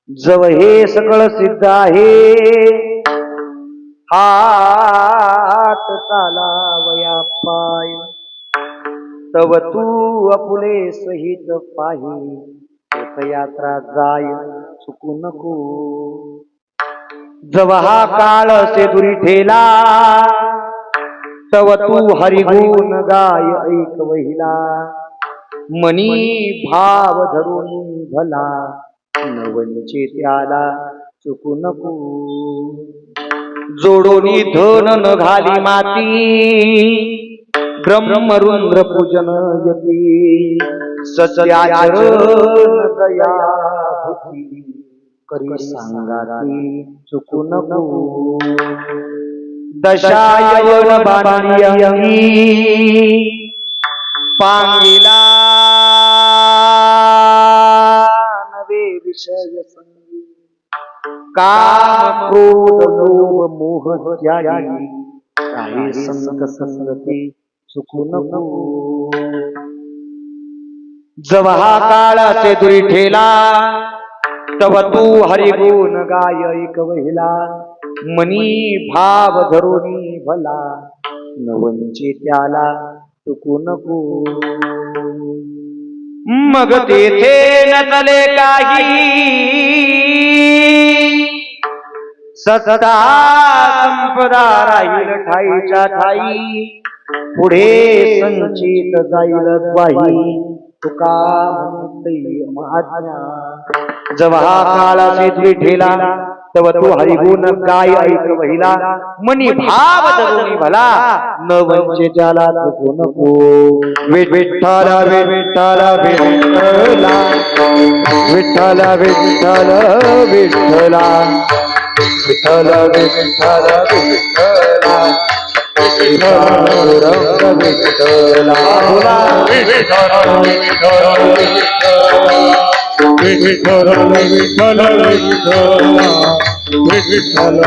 जव हे सकळ सिद्ध आहे हात चालावया पाय तव तू आपुले सहित पाही तीर्थयात्रा जाय चुकू नको जव हा काळ से दुरी ठेला तव तू हरिगुण गाय ऐक वहिला मनी भाव धरून भला नवनीचे त्याला चुकू नको जोडोनी धन न घाली माती ब्रह्मरुद्र पूजन यती सत्याचरण दया भूती करी सांगाती चुकू नको दशायवन बांधियंगी पांगिला नवे विषय संगी काम क्रोध लोभ मोह त्यागी काही संग संगती चुकू नको जव हा काळाचे दुरी ठेला तव तू हरिगुण गाय ऐक वहिला मनी भाव धरुनी भला नवनीचे त्याला चुकू नको मग तेथे नसले काही सत्ता संपदा राहील ठाईच्या ठाई पुढे संचित जाईल ग्वाही तुका म्हणते महाज्ञा जव हा काळाचे दुरी ठेला तव तू हरिगुण गाय ऐक वहिला मनी भाव धरुनी भला न वंचे त्याला चुकू नको विठ्ठल विठ्ठल विठ्ठला विठ्ठल विठ्ठल विठ्ठला विठ्ठल विठ्ठल विठ्ठला रंग विठ्ठला विठ्ठल विठ्ठल विठ्ठल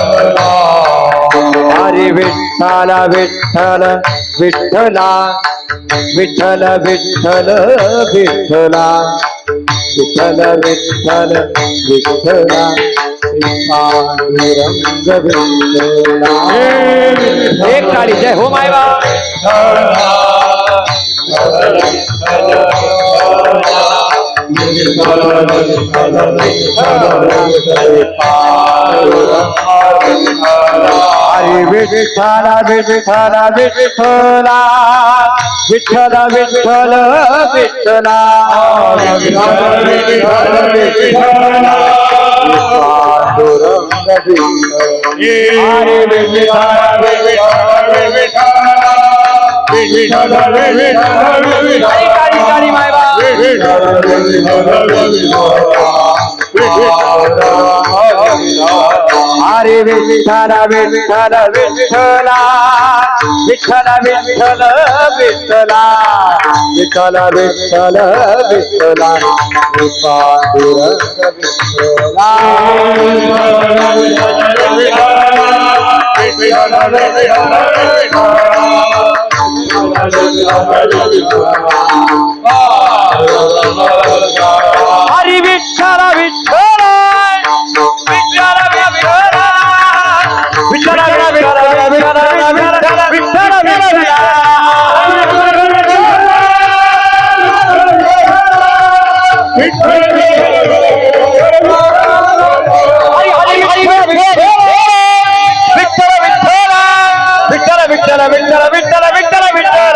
विठ्ठल हरे विठ्ठल विठ्ठल विठ्ठला विठ्ठल विठ्ठल विठ्ठला विठ्ठल विठ्ठल विठ्ठला पांडुरंग विठ्ठला एक काळी जय हो मायवा हरे विठ्ठल विठ्ठल विठ्ठला विठ्ठल विठ्ठल विठ्ठला पांडुरंग विठ्ठला हरे विठ्ठल काळी मायवा हरे विठ्ठल विठ्ठल विठ्ठला विठ्ठल विठ्ठल विठ्ठला विठ्ठल विठ्ठल विठ्ठला पांडुरंग हरि विठ्ठल विठ्ठल विठ्ठल विठ्ठल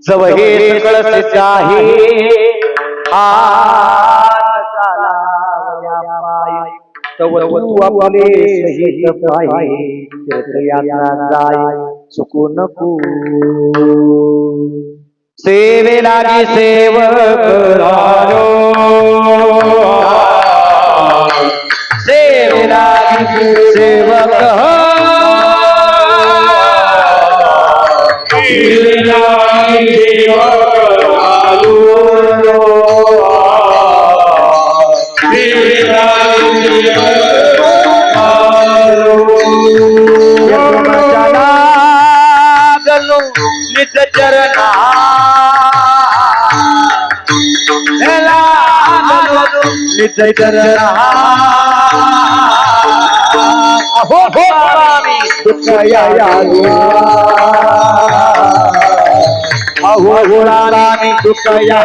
जव हे सकळ सिद्ध आहे हात चालावया पाय तव तू आपले सहित पाही तीर्थयात्रा जाय चुकू नको सेवेला सेवक रायो सेवेला सेवक निज चरणा निज चरणा हो स्वामी दुःखया अहो स्वामी दुःखया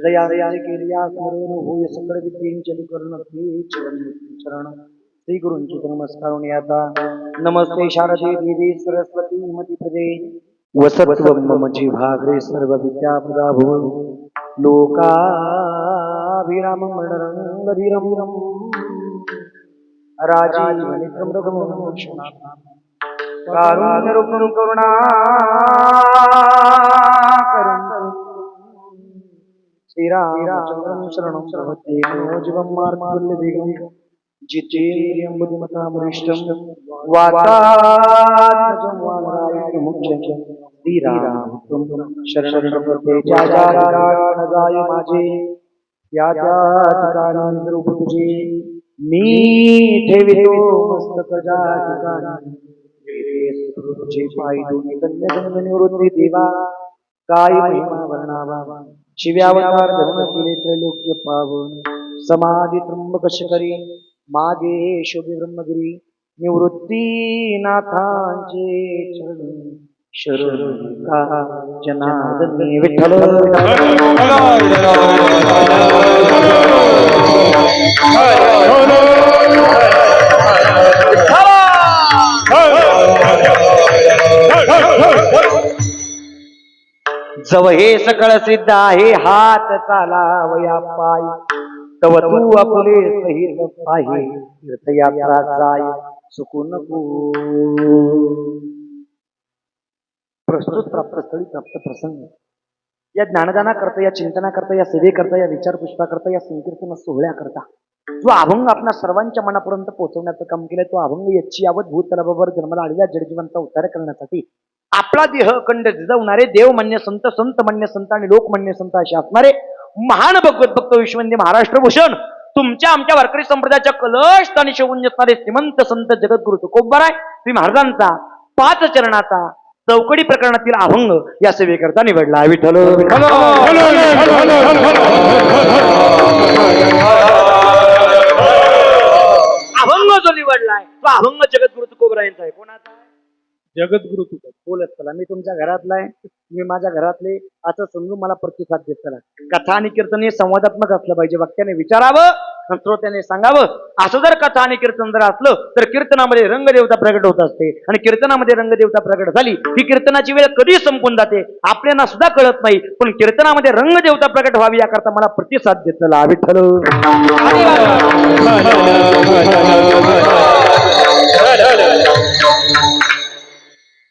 दया केलिया स्मरण होय सकळ विद्येंचली कर्ण चरण श्री गुरूंची नमस्कार आता नमस्ते शारदे देवी सरस्वती मती प्रदे वसत्व मम जिव्हाग्रे सर्व विद्या प्रभु लोकाभिराम मंडरंगधीरम राजीव नेत्रम रघुवंशं कारुण्य रूपं करुणाकरं श्रीरामचन्द्रं शरणं प्रपद्ये मनोजीवं मार्गफलवेगं जितेन्द्रियं बुद्धिमतामरिष्टं वातात्मजं वानरायणमुख्यं श्रीरामं शरणं प्रपद्ये जाय माझे या ठिकाणी रूप तुझे मी ठेवितो मस्तक ज्या ठिकाणी तुझे पाय दोन्ही कन्याजन्म निवृत्ती देवा काय महिमा वर्णावा शिव्यावतार धर्म केले त्रैलोक्य पावन समाधी त्र्यंबक करी मागे शोभे ब्रह्मगिरी निवृत्ती नाथांचे चरण शरण का जनार्दनी विठ्ठल जव हे सकळ सिद्ध आहे हात चालावया पाय तव तू आपले सहित आहे तीर्थयात्रा जाय सुकू नको प्रस्तुत प्राप्त स्थळी प्राप्त प्रसंग या ज्ञानदाना करता या चिंतना करता या सेवे करता या विचार पुष्पा करता या संकीर्तन सोहळ्या करता जो अभंग आपल्या सर्वांच्या मनापर्यंत पोहोचवण्याचं काम केलंय तो अभंग याची यावत भूतलावर जन्माला आलेल्या जडजीवांचा उद्धार करण्यासाठी आपला देह अखंड जिजवणारे देवमान्य संत संत मान्य संत आणि लोकमान्य संत असे असणारे महान भगवत भक्त विश्ववंद्य महाराष्ट्रभूषण तुमच्या आमच्या वारकरी संप्रदायाच्या कलश आणि शिवून असणारे श्रीमंत संत जगद्गुरु तुकोबराय श्री महाराजांचा 5 चरणाचा चौकडी प्रकरणातील अभंग या सेवेकरता निवडला विठ्ठल अभंग जो निवडलाय तो अभंग जगद्गुरु तुकोबरायांचा आहे. कोणाचा? जगद्गुरु तुकोब. बोलत चला मी तुमच्या घरातला आहे, मी माझ्या घरातले असं समजून मला प्रतिसाद देत चला. कथा आणि कीर्तन हे संवादात्मक असलं पाहिजे, वाक्याने विचारावं आणि श्रोत्याने सांगावं. असं जर कथा आणि कीर्तन जर असलं तर कीर्तनामध्ये रंगदेवता प्रगट होत असते आणि कीर्तनामध्ये रंगदेवता प्रगट झाली ही कीर्तनाची वेळ कधी संपून जाते आपल्याला सुद्धा कळत नाही. पण कीर्तनामध्ये रंगदेवता प्रगट व्हावी याकरता मला प्रतिसाद देतला विठ्ठल.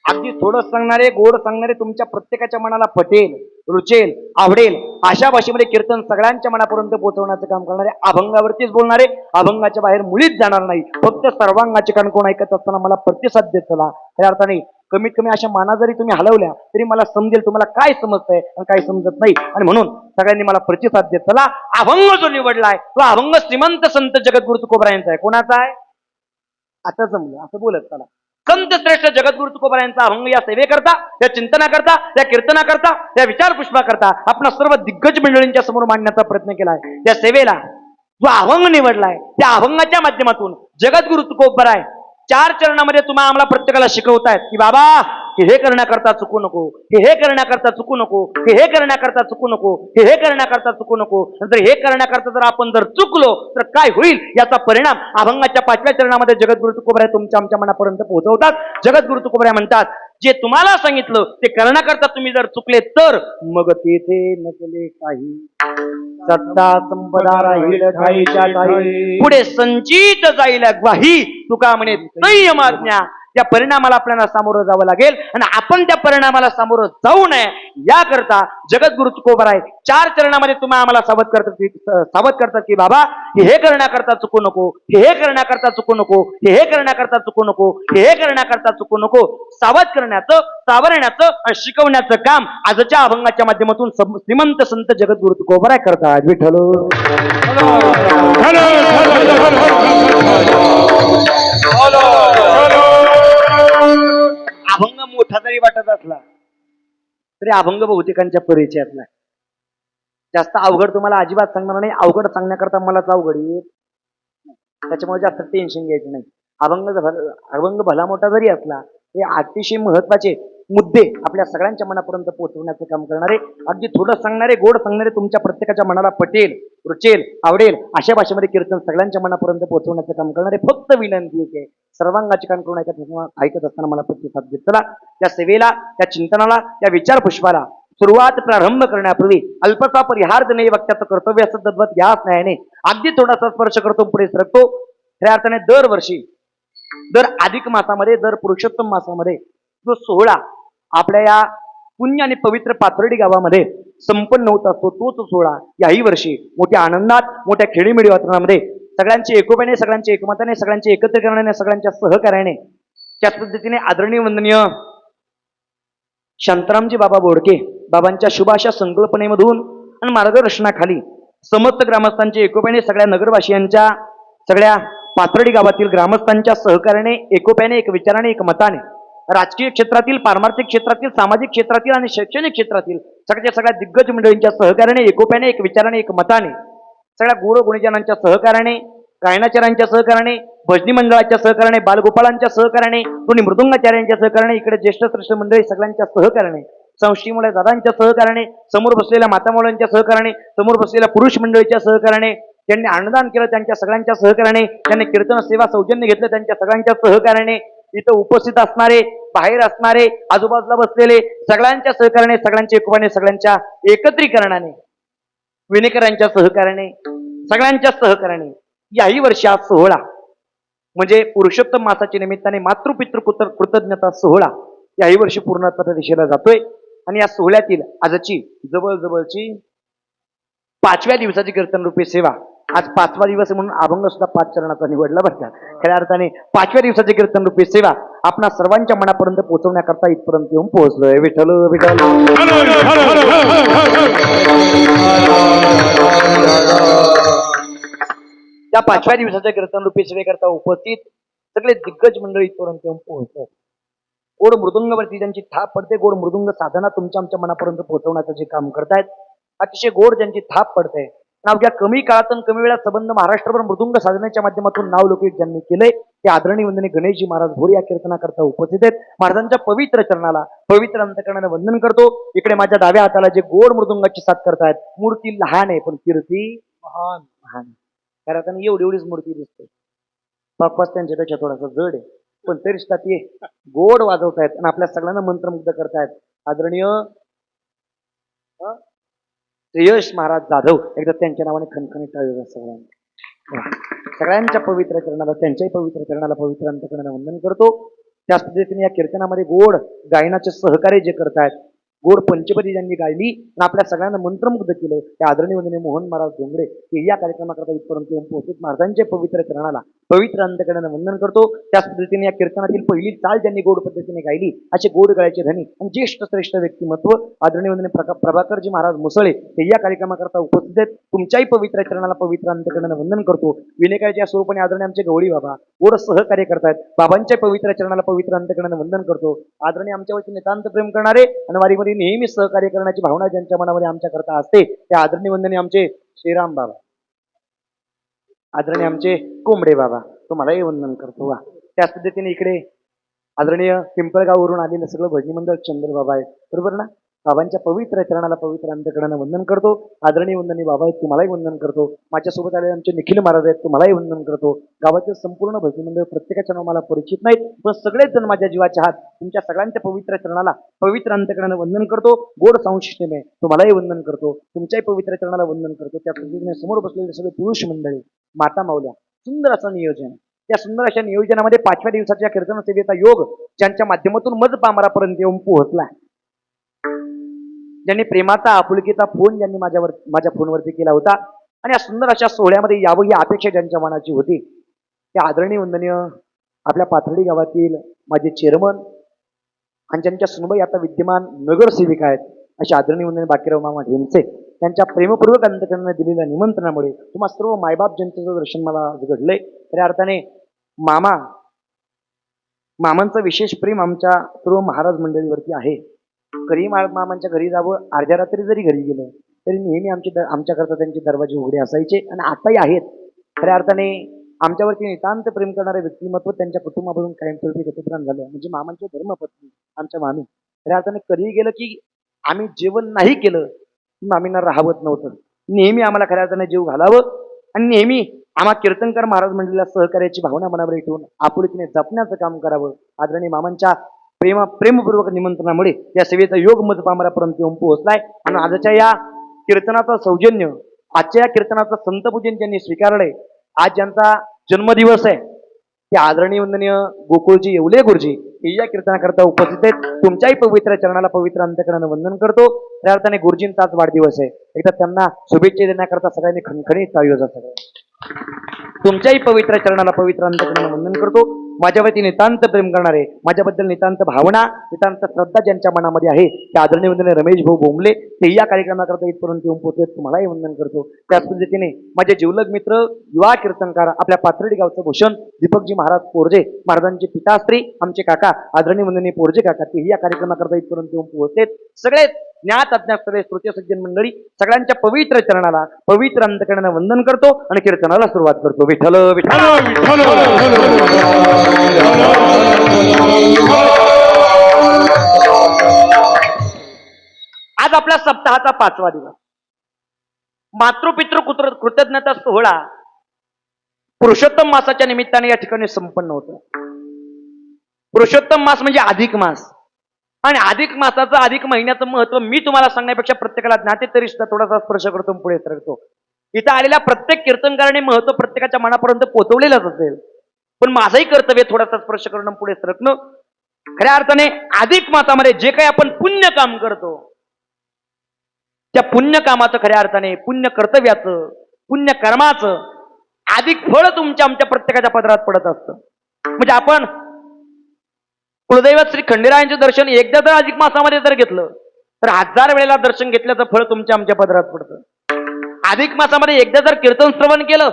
अगदी थोडं सांगणारे गोड सांगणारे तुमच्या प्रत्येकाच्या मनाला पटेल रुचेल आवडेल अशा भाषेमध्ये कीर्तन सगळ्यांच्या मनापर्यंत पोहोचवण्याचं काम करणारे अभंगावरतीच बोलणारे अभंगाच्या बाहेर मुळीच जाणार नाही. फक्त सर्वांगाचे कान ऐकत असताना मला प्रतिसाद देत चला. या अर्थाने कमीत कमी अशा माना जरी तुम्ही हलवल्या तरी मला समजेल तुम्हाला काय समजतंय आणि काय समजत नाही. आणि म्हणून सगळ्यांनी मला प्रतिसाद देत चला. अभंग जो निवडलाय तो अभंग श्रीमंत संत जगद्गुरु तुकोबरा यांचा आहे. कोणाचा आहे आता जमलं असं बोलत चला. संत श्रेष्ठ जगद्गुरु तुकोबरा यांचा अभंग या सेवेकरता या चिंतनाकरता या कीर्तनाकरता या विचार पुष्पाकरता आपण सर्व दिग्गज मंडळींच्या समोर मांडण्याचा प्रयत्न केलाय. या सेवेला जो अभंग निवडलाय त्या अभंगाच्या माध्यमातून जगद्गुरु तुकोबरा आहे 4 चरणामध्ये तुम्हाला आम्हाला प्रत्येकाला शिकवतायत की बाबा हे करण्याकरता चुकू नको, हे करण्याकरता चुकू नको, हे करण्याकरता चुकू नको, हे करण्याकरता चुकू नको. नंतर हे करण्याकरता जर आपण जर चुकलो तर काय होईल याचा परिणाम अभंगाच्या 5व्या चरणामध्ये जगद्गुरु तुकोबरा तुमच्या आमच्या मनापर्यंत पोहोचवतात. जगद्गुरु तुकोबरा म्हणतात जे तुम्हाला सांगितलं ते करण्याकरता तुम्ही जर चुकले तर मग तेथे नसले काही सत्ता संपदा राहील ठाईच्या ठाई पुढे संचित जाईल ग्वाही तुका म्हणे संयम आज्ञा. त्या परिणामाला आपल्याला सामोरं जावं लागेल आणि आपण त्या परिणामाला सामोरं जाऊ नये याकरता जगद्गुरु तुकोबरा 4 चरणामध्ये तुम्हाला आम्हाला सावध करतात की बाबा हे करण्याकरता चुकू नको, हे करण्याकरता चुकू नको, हे करण्याकरता चुकू नको, हे करण्याकरता चुकू नको. सावध करण्याचं सावरण्याचं आणि शिकवण्याचं काम आजच्या अभंगाच्या माध्यमातून श्रीमंत संत जगद्गुरु तुकोबरा करतात. विठ्ठल अभंग मोठा जरी वाटत असला तरी अभंग बहुतेकांच्या परिचयात नाही. जास्त अवघड तुम्हाला अजिबात सांगणार नाही. अवघड सांगण्याकरता मलाच अवघड येत त्याच्यामुळे जास्त टेन्शन घ्यायचं नाही. अभंग भला मोठा जरी असला हे अतिशय महत्वाचे मुद्दे आपल्या सगळ्यांच्या मनापर्यंत पोहोचवण्याचं काम करणारे अगदी थोडं सांगणारे गोड सांगणारे तुमच्या प्रत्येकाच्या मनाला पटेल रुचेल आवडेल अशा भाषेमध्ये कीर्तन सगळ्यांच्या मनापर्यंत पोहोचवण्याचं काम करणारे फक्त विनंती आहे सर्वांगाचे कान करून ऐकत असताना मला प्रतिसाद देत चला. त्या सेवेला त्या चिंतनाला त्या विचार पुष्पाला सुरुवात प्रारंभ करण्यापूर्वी अल्पसा परिहार्थ नाही वक्त्याचं कर्तव्य असं तद्वत या न्यायाने अगदी थोडासा स्पर्श करतो पुढे सरकतो. खऱ्या अर्थाने दरवर्षी दर अधिक मासामध्ये दर पुरुषोत्तम मासामध्ये जो सोहळा आपल्या या पुण्य आणि पवित्र पाथर्डी गावामध्ये संपन्न होत असतो तोच सोहळा याही वर्षी मोठ्या आनंदात मोठ्या खेळीमेळी वातावरणामध्ये सगळ्यांचे एकोप्याने सगळ्यांच्या एकमताने सगळ्यांच्या एकत्रीकरणाने सगळ्यांच्या सहकार्याने त्याच पद्धतीने आदरणीय वंदनीय शांतारामजी बाबा बोडके बाबांच्या शुभाशा संकल्पनेमधून आणि मार्गदर्शनाखाली समस्त ग्रामस्थांच्या एकोप्याने सगळ्या नगरवासियांच्या सगळ्या पाथर्डी गावातील ग्रामस्थांच्या सहकार्याने एकोप्याने एक विचाराने एक मताने राजकीय क्षेत्रातील पारमार्थिक क्षेत्रातील सामाजिक क्षेत्रातील आणि शैक्षणिक क्षेत्रातील सगळ्या दिग्गज मंडळींच्या सहकार्याने एकोप्याने एक विचाराने एक मताने सगळ्या गुण गुणीजनांच्या सहकार्याने गायनाचार्यांच्या सहकार्याने भजनी मंडळाच्या सहकार्याने बालगोपाळांच्या सहकार्याने दोन्ही मृदुंगाचार्यांच्या सहकार्याने इकडे ज्येष्ठ श्रेष्ठ मंडळी सगळ्यांच्या सहकार्याने संस्थीमुळे दादांच्या सहकार्याने समोर बसलेल्या मातामुलांच्या सहकार्याने समोर बसलेल्या पुरुष मंडळीच्या सहकार्याने त्यांनी अन्नदान केलं त्यांच्या सगळ्यांच्या सहकार्याने त्यांनी कीर्तन सेवा सौजन्य घेतलं त्यांच्या सगळ्यांच्या सहकार्याने इथं उपस्थित असणारे बाहेर असणारे आजूबाजूला बसलेले सगळ्यांच्या सहकार्याने सगळ्यांच्या एकोपाने सगळ्यांच्या एकत्रीकरणाने विनेकरांच्या सहकार्याने सगळ्यांच्या सहकार्याने याही वर्षी आज सोहळा म्हणजे पुरुषोत्तम मासाच्या निमित्ताने मातृपितृ कृतज्ञता सोहळा याही वर्षी पूर्णत्वाच्या दिशेला जातोय. आणि या सोहळ्यातील आजची जवळची 5व्या दिवसाची कीर्तन रूपी सेवा आज 5वा दिवस म्हणून अभंग सुद्धा 5 चरणाचा निवडला बरं का. खऱ्या अर्थाने 5व्या दिवसाची कीर्तन रूपी सेवा आपणा सर्वांच्या मनापर्यंत पोहोचवण्याकरता इथपर्यंत येऊन पोहोचलोय. विठ्ठल विठ्ठल त्या 5व्या दिवसाच्या कीर्तन रूपी सेवेकरता उपस्थित सगळे दिग्गज मंडळी इथपर्यंत येऊन पोहोचतात. गोड मृदुंगवरती ज्यांची थाप पडते गोड मृदुंग साधना तुमच्या आमच्या मनापर्यंत पोहोचवण्याचं जे काम करतायत अतिशय गोड ज्यांची थाप पडते अवघ्या कमी काळात आणि कमी वेळात संबंध महाराष्ट्रभर मृदुंग साधनेच्या माध्यमातून नाव लौकिक ज्यांनी केलंय ते आदरणीय वंदनीय गणेशजी महाराज भोर या कीर्तनाकरता उपस्थित आहेत. महाराजांच्या पवित्र चरणाला पवित्र अंतकरणाने वंदन करतो. इकडे माझ्या डाव्या हाताला जे गोड मृदुंगाची साथ करतायत मूर्ती लहान आहे पण कीर्ती महान महान. खऱ्या अर्थाने एवढी एवढीच मूर्ती दिसते. बाप्पाच त्यांच्यापेक्षा थोडासा जड आहे, पण तरी सुद्धा ते गोड वाजवतायत आणि आपल्या सगळ्यांना मंत्रमुग्ध करतायत. आदरणीय श्रेयश महाराज जाधव, एकदा त्यांच्या नावाने खणखणीत टाळूया सगळ्यांना. सगळ्यांच्या पवित्र चरणाला, त्यांच्याही पवित्र चरणाला पवित्र अंतकरणाने वंदन करतो. त्याच पद्धतीने या कीर्तनामध्ये गोड गायनाचे सहकार्य जे करतायत, गोड पंचपदी ज्यांनी गायली आणि आपल्या सगळ्यांना मंत्रमुग्ध केलं, त्या आदरणीय वंदनीय मोहन महाराज डोंगरे हे या कार्यक्रमाकरता इथपर्यंत येऊन पोहोचत महाराजांच्या पवित्र चरणाला पवित्र अंतकरणाने वंदन करतो. त्याच पद्धतीने या कीर्तनातील पहिली चाल ज्यांनी गोड पद्धतीने गायली, असे गोड गळ्याचे धनी आणि ज्येष्ठ श्रेष्ठ व्यक्तिमत्व आदरणीय वंदनीय प्रभाकरजी महाराज मुसळे हे या कार्यक्रमाकरता उपस्थित आहेत. तुमच्याही पवित्र चरणाला पवित्र अंतकरणाने वंदन करतो. विनेकाच्या स्वरूपाने आदरणीय आमचे गवळी बाबा गोड सहकार्य करतायत. बाबांच्या पवित्र चरणाला पवित्र अंतकरणाने वंदन करतो. आदरणीय आमच्यावरती नितांत प्रेम करणारे आणि वारीमध्ये नेहमी सहकार्य करण्याची भावना ज्यांच्या मनामध्ये आमच्या करता असते, त्या आदरणीय वंदनीय आमचे श्रीराम बाबा, आदरणीय आमचे कोंबडे बाबा, तुम्हालाही वंदन करतो. वा त्याच पद्धतीने इकडे आदरणीय पिंपळगाववरून आलेलं सगळं भजनी मंडळ चंद्र बाबा आहेत, बरोबर ना. बाबांच्या पवित्र चरणाला पवित्र अंतकरणाने वंदन करतो. आदरणीय वंदनीय बाबा आहेत, तुम्हालाही वंदन करतो. माझ्यासोबत आलेले आमचे निखिल महाराज आहेत, तुम्हालाही वंदन करतो. गावाचे संपूर्ण भजनी मंडळ प्रत्येकाच्या नाव मला परिचित नाहीत, पण सगळेच जण माझ्या जीवाच्या हात तुमच्या सगळ्यांच्या पवित्र चरणाला पवित्र अंतकरणाने वंदन करतो. गोड संशिष्टेने तुम्हालाही वंदन करतो. तुमच्याही पवित्र चरणाला वंदन करतो. त्या पद्धतीने समोर बसलेले सगळे पुरुष मंडळी, माता माऊल्या, सुंदर असं नियोजन. त्या सुंदर अशा नियोजनामध्ये 5व्या दिवसाच्या कीर्तन सेवेचा योग ज्यांच्या माध्यमातून मज पामरापर्यंत येऊन पोहोचला, ज्यांनी प्रेमाचा आपुलकीचा फोन ज्यांनी माझ्या फोनवरती केला होता आणि या सुंदर अशा सोहळ्यामध्ये यावं ही अपेक्षा ज्यांच्या मनाची होती, त्या आदरणीय वंदनीय आपल्या पाथर्डी गावातील माझे चेअरमन आणि ज्यांच्या सुनबाई आता विद्यमान नगरसेविका आहेत, अशा आदरणीय वंदनीय बाकीराव मामा ढेमसे, त्यांच्या प्रेमपूर्वक अंतकरणाने दिलेल्या निमंत्रणामुळे तुम्हा सर्व मायबाप जनतेचं दर्शन मला घडलंय. खऱ्या अर्थाने मामांचं विशेष प्रेम आमच्या सर्व महाराज मंडळीवरती आहे. कधी मामांच्या घरी जावं, अर्ध्या रात्री जरी घरी गेलं तरी नेहमी आमच्याकरता त्यांचे दरवाजे उघडे असायचे आणि आताही आहेत. खऱ्या अर्थाने आमच्यावरती नितांत प्रेम करणारे व्यक्तिमत्व त्यांच्या कुटुंबापासून कायमस्वरूपी गतप्राण झालं, म्हणजे मामांचे धर्मपत्नी आमच्या मामी. खऱ्या अर्थाने कधी गेलं की आम्ही जेवण नाही केलं मामींना राहावत नव्हतं. नेहमी आम्हाला खऱ्या अर्थाने जीव घालावं आणि नेहमी आम्हा कीर्तनकार महाराज मंडळीला सहकार्याची भावना मनावर ठेवून आपुलकीने जपण्याचं काम करावं. आदरणीय मामांच्या प्रेमपूर्वक निमंत्रणामुळे या सेवेचा योग मज पामरापर्यंत येऊन पोहोचलाय आणि आजच्या या कीर्तनाचं सौजन्य, आजच्या या कीर्तनाचं संतपूजन ज्यांनी स्वीकारलंय, आज ज्यांचा जन्मदिवस आहे, ते आदरणीय वंदनीय गोकुळजी येवले गुरुजी हे या कीर्तनाकरता उपस्थित आहेत. तुमच्याही पवित्र चरणाला पवित्र अंतकरणाने वंदन करतो. त्या अर्थाने गुरुजींचाच वाढदिवस आहे, एकदा त्यांना शुभेच्छा देण्याकरता सगळ्यांनी खणखणीत टाळ्या वाजवा. तुमच्याही पवित्र चरणाला पवित्र अंतकरणाने वंदन करतो. माझ्यावरती नितांत प्रेम करणारे, माझ्याबद्दल नितांत भावना, नितांत श्रद्धा ज्यांच्या मनामध्ये आहे, त्या आदरणीय वंदनीय रमेश भाऊ बोंबले ते या कार्यक्रमाकरता इथपर्यंत येऊन पोहोचले, तुम्हालाही वंदन करतो. त्याच पद्धतीने माझे जीवलग मित्र युवा कीर्तनकार आपल्या पाथर्डी गावचं भूषण दीपकजी महाराज पोरजे, महाराजांचे पिताश्री आमचे काका आदरणीय वंदनीय पोरजे काका, ते या कार्यक्रमाकरता इथपर्यंत येऊन पोहोचले. सगळे ज्ञात अज्ञात सगळे श्रोते सज्जन मंडळी सगळ्यांच्या पवित्र चरणाला पवित्र अंतकरणाने वंदन करतो आणि कीर्तनाला सुरुवात करतो. विठ्ठल विठ्ठल. आज आपला सप्ताहाचा 5वा दिवस, मातृपितृ कृतज्ञता सोहळा पुरुषोत्तम मासाच्या निमित्ताने या ठिकाणी संपन्न होतो. पुरुषोत्तम मास म्हणजे अधिक मास, आणि अधिक मासाचं अधिक महिन्याचं महत्व मी तुम्हाला सांगण्यापेक्षा प्रत्येकाला ज्ञाते तरी सुद्धा थोडासा स्पर्श करतो पुढे सरकतो. इथं आलेल्या प्रत्येक कीर्तनकाराने महत्व प्रत्येकाच्या मनापर्यंत पोहोचवलेलंच असेल, पण माझंही कर्तव्य थोडासा स्पर्श करणं पुढे सरकणं. खऱ्या अर्थाने अधिक मासामध्ये जे काही आपण पुण्य काम करतो, त्या पुण्य कामाचं खऱ्या अर्थाने पुण्य कर्तव्याचं पुण्य कर्माचं अधिक फळ तुमच्या आमच्या प्रत्येकाच्या पदरात पडत असतं. म्हणजे आपण कुलदैवत श्री खंडेरायांचे दर्शन एकदा जर अधिक मासामध्ये जर घेतलं तर 1000 वेळेला दर्शन घेतल्याचं फळ तुमच्या आमच्या पदरात पडतं. अधिक मासामध्ये एकदा जर कीर्तन श्रवण केलं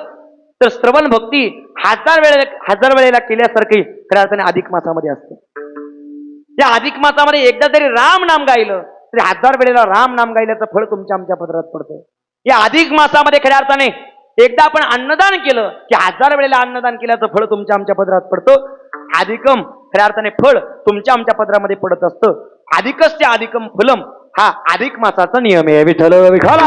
तर श्रवण भक्ती 1000 वेळेला केल्यासारखी खऱ्या अर्थाने अधिक मासामध्ये असते. या अधिक मासामध्ये एकदा जरी राम नाम गायलं तरी 1000 वेळेला राम नाम गायल्याचं फळ तुमच्या आमच्या पदरात पडतं. या अधिक मासामध्ये खऱ्या अर्थाने एकदा आपण अन्नदान केलं की 1000 वेळेला अन्नदान केल्याचं फळ तुमच्या आमच्या पदरात पडतं. अधिकम खऱ्या अर्थाने फळ तुमच्या आमच्या पदरामध्ये पडत असतं. अधिकच ते अधिकम फलम हा अधिक मासाचा नियम आहे. विठ्ठल विठ्ठल.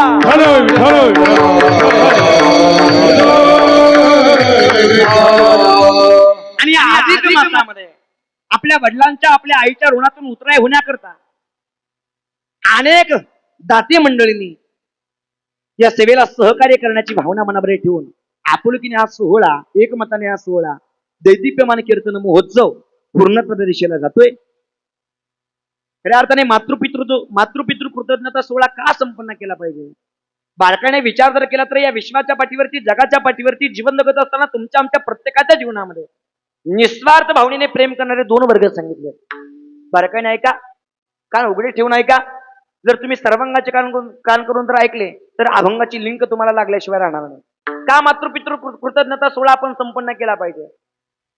आपल्या वडिलांच्या आपल्या आईच्या ऋणातून उतराय होण्याकरता अनेक दाती मंडळींनी या सेवेला सहकार्य करण्याची भावना मनामध्ये ठेवून आपुलकीने हा सोहळा, एकमताने हा सोहळा दैदिप्यमान कीर्तन महोत्सव पूर्णत्वाच्या दिशेला जातोय. खऱ्या अर्थाने मातृपितृ कृतज्ञता सोहळा का संपन्न केला पाहिजे? बारकाने विचार जर केला तर या विश्वाच्या पाठीवरती, जगाच्या पाठीवरती जीवन जगत असताना तुमच्या आमच्या प्रत्येकाच्या जीवनामध्ये निस्वार्थ भावनेने प्रेम करणारे दोन वर्ग सांगितले. बारकाने ऐका, कान उघडे ठेवून ऐका. जर तुम्ही सर्वांगाचे कान करून जर ऐकले तर अभंगाची लिंक तुम्हाला लागल्याशिवाय राहणार नाही. का मातृपितृ कृतज्ञता सोहळा आपण संपन्न केला पाहिजे?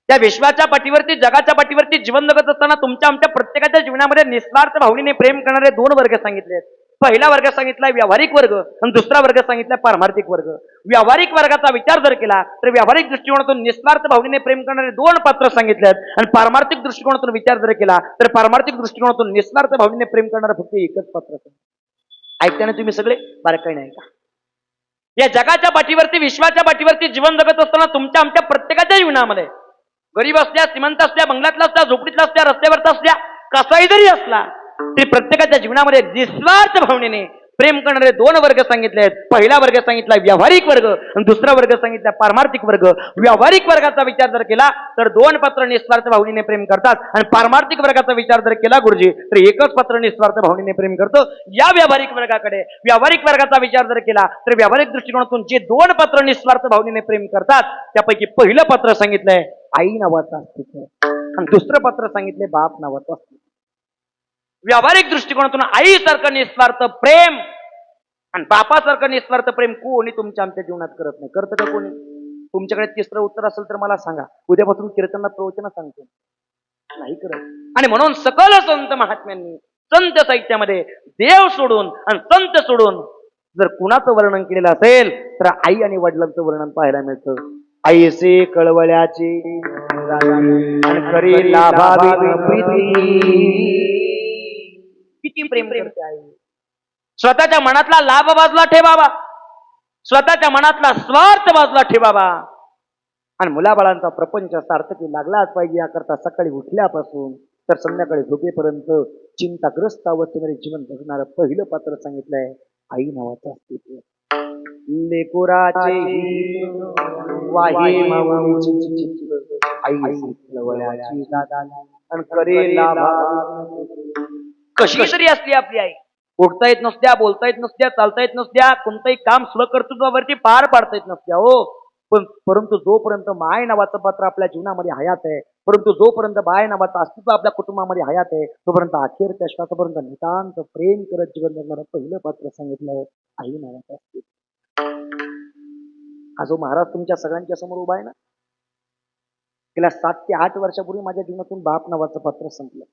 त्या विश्वाच्या पाठीवरती, जगाच्या पाठीवरती जीवन जगत असताना तुमच्या आमच्या प्रत्येकाच्या जीवनामध्ये निस्वार्थ भावनेने प्रेम करणारे दोन वर्ग सांगितले. पहिला वर्ग सांगितलाय व्यावहारिक वर्ग आणि दुसरा वर्ग सांगितलाय पारमार्थिक वर्ग. व्यावहारिक वर्गाचा विचार जर केला तर व्यावहारिक दृष्टिकोनातून निस्वार्थ भावनेने प्रेम करणारे दोन पात्र सांगितलेत आणि पारमार्थिक दृष्टिकोनातून विचार जर केला तर पारमार्थिक दृष्टिकोनातून निस्वार्थ भावनेने प्रेम करणारे फक्त एकच पात्र. ऐकताना तुम्ही सगळे बारकाईने ऐका. या जगाच्या पाठीवरती, विश्वाच्या पाठीवरती जीवन जगत असताना तुमच्या आमच्या प्रत्येकाच्या जीवनामध्ये गरीब असल्या, श्रीमंत असल्या, बंगल्यातला असल्या, झोपडीतला असल्या, रस्त्यावरचा असल्या, कसाही जरी असला तरी प्रत्येकाच्या जीवनामध्ये निस्वार्थ भावनेने प्रेम करणारे दोन वर्ग सांगितले आहेत. पहिला वर्ग सांगितला व्यावहारिक वर्ग आणि दुसरा वर्ग सांगितला पारमार्थिक वर्ग. व्यावहारिक वर्गाचा विचार जर केला तर दोन पात्र निस्वार्थ भावनेने प्रेम करतात आणि पारमार्थिक वर्गाचा विचार जर केला गुरुजी तर एकच पात्र निस्वार्थ भावनेने प्रेम करतो. या व्यावहारिक वर्गाकडे, व्यावहारिक वर्गाचा विचार जर केला तर व्यावहारिक दृष्टिकोनातून जे दोन पात्र निस्वार्थ भावनेने प्रेम करतात त्यापैकी पहिलं पात्र सांगितलंय आई नावाचं अस्तित्व आणि दुसरं पात्र सांगितले बाप नावाचं अस्तित्व. व्यावहारिक दृष्टिकोनातून आईसारखं निस्वार्थ प्रेम आणि बापासारखं निस्वार्थ प्रेम कोणी तुमच्या आमच्या जीवनात करत नाही. करतं का कोणी? तुमच्याकडे तिसरं उत्तर असेल तर मला सांगा. उद्यापासून कीर्तनात प्रवचन सांगतो. नाही करत. आणि म्हणून सकल संत महात्म्यांनी संत साहित्यामध्ये देव सोडून आणि संत सोडून जर कुणाचं वर्णन केलेलं असेल तर आई आणि वडिलांचं वर्णन पाहायला मिळतं. आईसे कळवळ्याचे आणि करी लाभावी प्रीती. किती प्रेम करते आई. स्वतःच्या मनातला लाभ बाजूला ठेवावा, स्वतःच्या मनातला स्वार्थ बाजूला ठेवावा आणि मुलाबाळांचा प्रपंच सार्थकी लागलाच पाहिजे. याकरता सकाळी उठल्यापासून तर संध्याकाळी झोपेपर्यंत चिंताग्रस्त अवस्थेमध्ये जीवन जगणारं पहिलं पात्र सांगितलंय आई नावाचं अस्तित्व. लेकुराचे वाहे माऊलीची आई कळवळ्याची आणि करे लाभावी. कशी तरी असली आपली आई, उठता येत नसत्या, बोलता येत नसत्या, चालता येत नसत्या, कोणतंही काम स्वकर्तृत्वावरती पार पाडता येत नसत्या हो. परंतु जोपर्यंत माय नावाचं पात्र आपल्या जीवनामध्ये हयात आहे, परंतु जोपर्यंत बाय नावाचं अस्तित्व आपल्या कुटुंबामध्ये हयात आहे तोपर्यंत अखेरच्या श्वासापर्यंत नितांत प्रेम करत जीवन जगणारं पहिलं पात्र सांगितलंय आई नावाचं अस्तित्व. हा जो महाराज तुमच्या सगळ्यांच्या समोर उभा आहे ना, गेल्या 7 ते 8 वर्षापूर्वी माझ्या जीवनातून बाप नावाचं पात्र संपलं.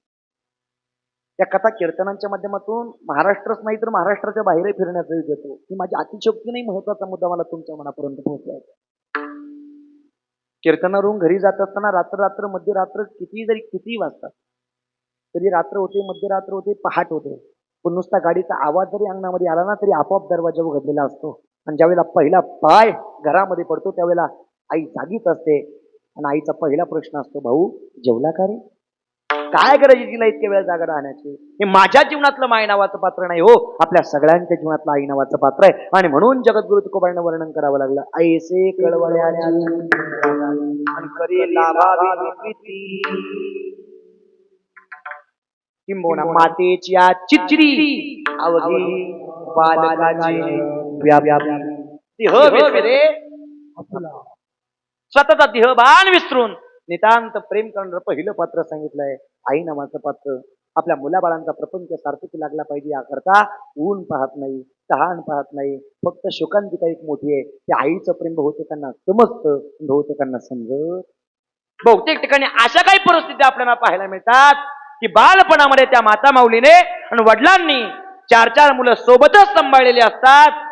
या कथा कीर्तनांच्या माध्यमातून महाराष्ट्रच नाही तर महाराष्ट्राच्या बाहेरही फिरण्याचा योग येतो. ही माझी अतिशयोक्तीने महत्वाचा मुद्दा मला तुमच्या मनापर्यंत पोहोचवायचा. कीर्तनावरून घरी जात असताना रात्र मध्यरात्र किती वाजतात तरी रात्र होते, मध्यरात्र होते, पहाट होते, पण नुसता गाडीचा आवाज जरी अंगणामध्ये आला ना तरी आपोआप दरवाजा उघडलेला असतो. आणि ज्यावेळेला पहिला पाय घरामध्ये पडतो त्यावेळेला आई जागीच असते आणि आईचा पहिला प्रश्न असतो, भाऊ जेवला का रे? काय गरज तिला इतक्या वेळ जागा राहण्याची? हे माझ्या जीवनातलं माय नावाचं पात्र नाही हो, आपल्या सगळ्यांच्या जीवनातलं आई नावाचं पात्र आहे. आणि म्हणून जगद्गुरु तुकोबांना वर्णन करावं लागलं. ऐसे कळवळ्याची करी लाभावी प्रीती, किंबहुना मातेची या चिचरी अवघी बालकाची व्याप्ती. स्वतःचा देहभान विसरून नितांत प्रेम करणारं पहिलं पात्र सांगितलंय आई नावाचं पात्र. आपल्या मुलाबाळांचा प्रपंच सार्थकी लागला पाहिजे याकरता ऊन पाहत नाही, तहान पाहत नाही, फक्त शोकांतिका एक मोठी आहे. त्या आईचं प्रेम बहुतेकांना समजतं, बहुतेकांना समजत. बहुतेक ठिकाणी अशा काही परिस्थिती आपल्याला पाहायला मिळतात की बालपणामध्ये त्या माता माऊलीने आणि वडिलांनी 4 मुलं सोबतच सांभाळलेली असतात,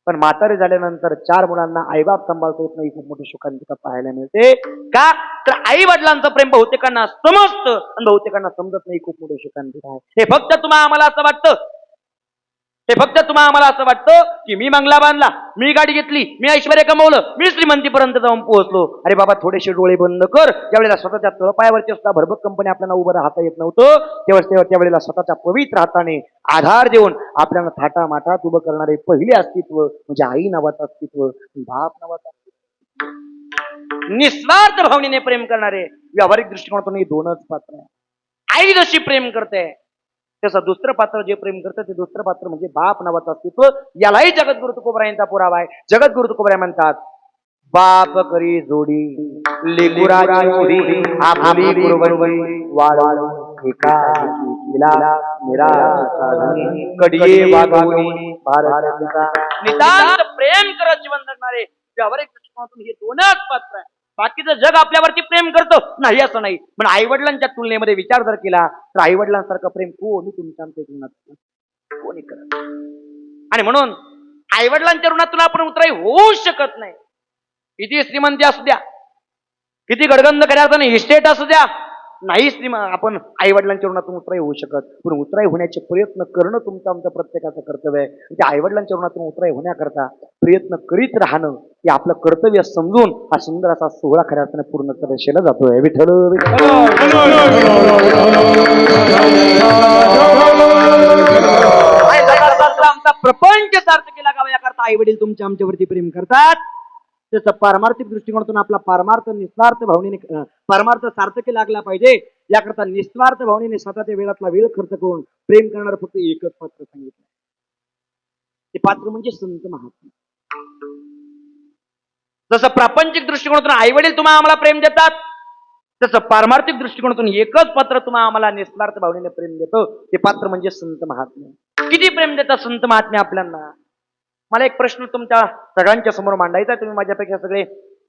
पण म्हातारे झाल्यानंतर 4 मुलांना आईबाप सांभाळता येत नाही. खूप मोठी शोकांतिका पाहायला मिळते. का तर आई वडिलांचं प्रेम बहुतेकांना समजतं आणि बहुतेकांना समजत नाही. खूप मोठी शोकांतिका आहे. हे फक्त तुम्हाला आम्हाला असं वाटतं हे फक्त तुम्हाला आम्हाला असं वाटतं की मी बंगला बांधला, मी गाडी घेतली, मी ऐश्वर्य कमवलं, मी श्रीमंतीपर्यंत जाऊन पोहोचलो. अरे बाबा, थोडेसे डोळे बंद कर. ज्यावेळेला स्वतःच्या तळपायावरची सुद्धा भरभक कंपनी आपल्याला उभं राहता येत नव्हतं, त्यावेळेला स्वतःच्या पवित्र हाताने आधार देऊन आपल्याला थाटामाटात उभं करणारे पहिले अस्तित्व म्हणजे आई नावाचं अस्तित्व, बाप नावाचं अस्तित्व. निस्वार्थ भावनेने प्रेम करणारे व्यावहारिक दृष्टिकोनातून हे दोनच पात्र आहे. आई जशी प्रेम करते तसं दुसरं पात्र जे प्रेम करतं ते दुसरं पात्र म्हणजे बाप नावाचं अस्तित्व. यालाही जगद्गुरु तुकोबरा यांचा पुरावा आहे. जगद्गुरु तुकोबरा म्हणतात, बाप करी जोडी लेकुराची ओढी आपली कुरवंडी वाढ एका एकीला निराळी कडिये वागवणी भारताचा. नितांत प्रेम करत जीवन जगणारे व्यावहारिक दृष्टिकोनातून हे दोनच पात्र आहे. बाकीचं जग आपल्यावरती प्रेम करतं नाही असं नाही, पण आई वडिलांच्या तुलनेमध्ये विचार जर केला तर आई वडिलांसारखं प्रेम कोणी तुमच्या आमच्या जीवनात कोणी करत. आणि म्हणून आई वडिलांच्या ऋणातून आपण उतराई होऊ शकत नाही. किती श्रीमंती असू द्या, किती गडगंध करायचं इस्टेट असू द्या, नाही आपण आई वडिलांच्या ऋणातून उतराई होऊ शकत. पण उतराई होण्याचे प्रयत्न करणं तुमचं आमचं प्रत्येकाचं कर्तव्य आहे. त्या आई वडिलांच्या ऋणातून उतराई होण्याकरता प्रयत्न करीत राहणं हे आपलं कर्तव्य समजून हा सुंदर असा सोहळा खऱ्या अर्थाने पूर्ण केला जातोय. विठ्ठल आमचा प्रपंच सार्थकीला गावा याकरता आई वडील तुमच्या आमच्यावरती प्रेम करतात. त्याचं पारमार्थिक दृष्टिकोनातून आपला पारमार्थ निस्वार्थ भावनेने पारमार्थ सार्थकी लागला पाहिजे. याकरता निस्वार्थ भावनेने स्वतःच्या वेळातला वेळ खर्च करून प्रेम करणार फक्त एकच पात्र सांगितलं. ते पात्र म्हणजे संत महात्मा. जसं प्रापंचिक दृष्टिकोनातून आई वडील तुम्हाला आम्हाला प्रेम देतात, तसं पारमार्थिक दृष्टिकोनातून एकच पात्र तुम्हाला आम्हाला निस्वार्थ भावनेने प्रेम देतो. ते पात्र म्हणजे संत महात्मा. किती प्रेम देतात संत महात्मे आपल्याला. मला एक प्रश्न तुमच्या सगळ्यांच्या समोर मांडायचा. तुम्ही माझ्यापेक्षा सगळे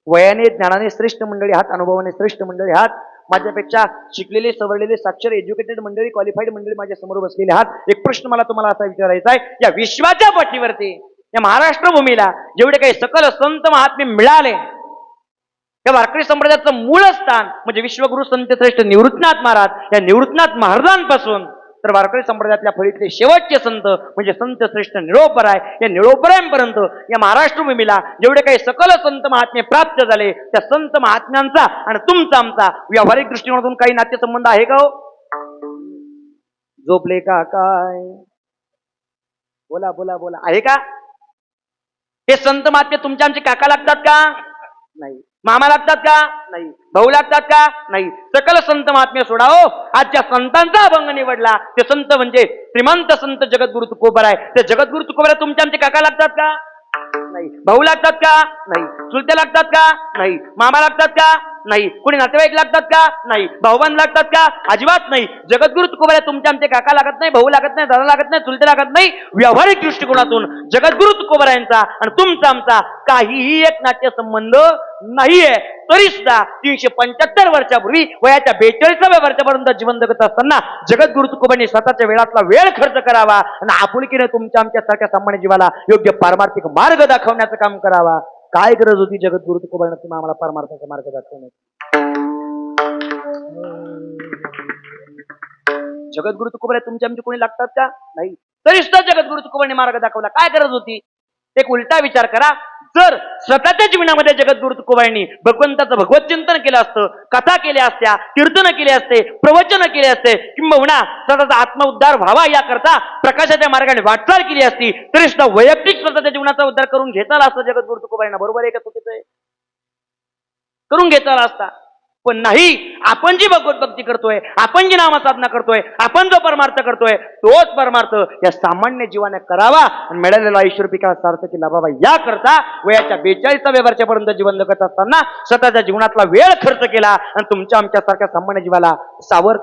वयाने ज्ञानाने श्रेष्ठ मंडळी आहात, अनुभवाने श्रेष्ठ मंडळी आहात. माझ्यापेक्षा शिकलेले सवरलेले साक्षर एज्युकेटेड मंडळी क्वालिफाईड मंडळी माझ्या समोर बसलेले आहात. एक प्रश्न मला तुम्हाला असा विचारायचा आहे, या विश्वाच्या पाठीवरती या महाराष्ट्र भूमीला जेवढे काही सकल संत महात्मे मिळाले, या वारकरी संप्रदायाचं मूळ स्थान म्हणजे विश्वगुरु संत श्रेष्ठ निवृत्तनाथ महाराज. या निवृत्तनाथ महाराजांपासून तर वारकरी संप्रदायातल्या फळीतले शेवटचे संत म्हणजे संत श्रेष्ठ निळोपराय, या निळोपरायांपर्यंत या महाराष्ट्र भूमीला जेवढे काही सकल संत महात्मे प्राप्त झाले, त्या संत महात्म्यांचा आणि तुमचा आमचा व्यावहारिक दृष्टिकोनातून काही नातेसंबंध आहे का हो? झोपले का काय? बोला बोला बोला, आहे का? हे संत महात्मे तुमच्या आमचे काका लागतात का? नाही. मामा लागतात का? नाही. भाऊ लागतात का? नाही. सकल संत महात्म्य सोडाओ. आज ज्या संतांचा अभंग निवडला ते संत म्हणजे श्रीमंत संत जगद्गुरु तुकोबराय. ते जगद्गुरु तुकोबराय तुमच्या आमचे काका लागतात का? नाही. भाऊ लागतात का? नाही. चुलते लागतात का? नाही. मामा लागतात का? नाही. कोणी नातेवाईक लागतात का? नाही. भाऊबंद लागतात का? अजिबात नाही. जगद्गुरु तुकोबराय तुमच्या आमचे काका लागत नाही, भाऊ लागत नाही, दादा लागत नाही, चुलते लागत नाही. व्यावहारिक दृष्टिकोनातून जगद्गुरु तुकोबरायांचा आणि तुमचा आमचा काहीही एक नाट्यसंबंध नाहीये. तरी सुद्धा 375 वर्षापूर्वी वयाच्या 42व्या वर्षापर्यंत जीवन जगत असताना जगद्गुरु तुकोबांनी स्वतःच्या वेळातला वेळ खर्च करावा आणि आपुलकीने तुमच्या आमच्या सारख्या सामान्य जीवाला योग्य पारमार्थिक मार्ग दाखवण्याचं काम करावा. काय गरज होती जगद्गुरु तुकोबांना तुम्ही आम्हाला पारमार्थाचा मार्ग दाखवण्याची? जगद्गुरु तुकोबांना तुमच्या आमचे कोणी लागतात का? नाही. तरी सुद्धा जगद्गुरु तुकोबांनी मार्ग दाखवला. काय गरज होती? एक उलटा विचार करा. जर स्वतःच्या जीवनामध्ये जगद्गुरु तुकोबांनी भगवंताचं भगवत चिंतन केलं असतं, कथा केल्या असत्या, कीर्तन केले असते, प्रवचन केले असते, किंबहुना स्वतःचा आत्मउद्धार व्हावा याकरता प्रकाशाच्या मार्गाने वाटचाल केली असती, तरी सुद्धा वैयक्तिक स्वतःच्या जीवनाचा उद्धार करून घेता आला असतं जगद्गुरु तुकोबांना. बरोबर आहे का? चुकीचं आहे? करून घेता आला असता. पण नाही. आपण जी भगवत भक्ती करतोय, आपण जी नामसाधना करतोय, आपण जो परमार्थ करतोय, तोच परमार्थ या सामान्य जीवाने करावा आणि मिळालेला ऐश्वर पिकाला सार्थकी लाभावा याकरता वयाच्या 42व्या वर्षापर्यंत जीवन जगत असताना स्वतःच्या जीवनातला वेळ खर्च केला आणि तुमच्या आमच्या सारख्या सामान्य जीवाला सावध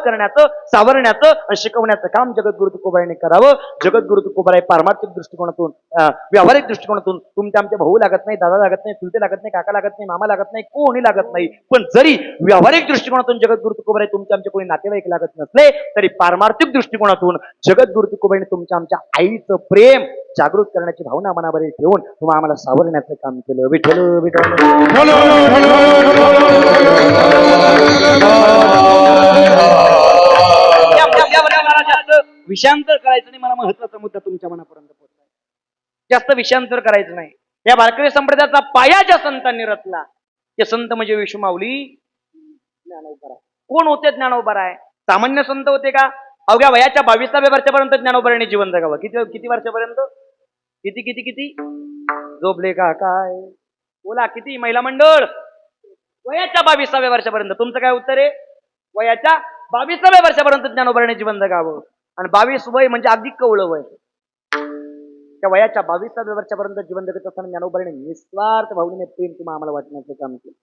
करण्याचं, सावरण्याचं आणि शिकवण्याचं काम जगद्गुरु तुकोबांनी करावं. जगद्गुरु तुकोबाई पारमार्थिक दृष्टिकोनातून व्यावहारिक दृष्टिकोनातून तुमच्या आमच्या भाऊ लागत नाही, दादा लागत नाही, चुलते लागत नाही, काका लागत नाही, मामा लागत नाही, कोणी लागत नाही. पण जरी व्यावहारिक दृष्टिकोनातून जगद्गुरु तुकोबाई तुमच्या आमच्या कोणी नातेवाईक लागत नसले तरी पारमार्थिक दृष्टिकोनातून जगद्गुरु तुकोबाईने तुमच्या आमच्या आईचं प्रेम जागृत करण्याची भावना मनावर ठेवून तुम्हाला आम्हाला सावरण्याचं काम केलं. विठ्ठल विठ्ठल विषयांतर करायचं नाही. मला महत्वाचा मुद्दा तुमच्या मनापर्यंत पोहोचला. जास्त विषयांतर करायचं नाही. या वारकरी संप्रदायाचा पाया ज्या संतांनी रचला ते संत म्हणजे विश्वमाऊली ज्ञानोबा. कोण होते ज्ञानोबा? सामान्य संत होते का? अवघ्या वयाच्या 22व्या वर्षापर्यंत ज्ञानोबांनी जीवन जगावं. किती वर्षापर्यंत? किती किती किती झोपले का काय? बोला किती? महिला मंडळ वयाच्या 22व्या वर्षापर्यंत. तुमचं काय उत्तर आहे? वयाच्या 22व्या वर्षापर्यंत ज्ञानोबांनी जीवन जगावं. आणि 22 वय म्हणजे अगदी कवळं वय. त्या वयाच्या 22व्या वर्षापर्यंत जीवन जगत असताना ज्ञानोबांनी निस्वार्थ भावनेने प्रेम तुम्हाला आम्हाला वाटण्याचं काम केलं.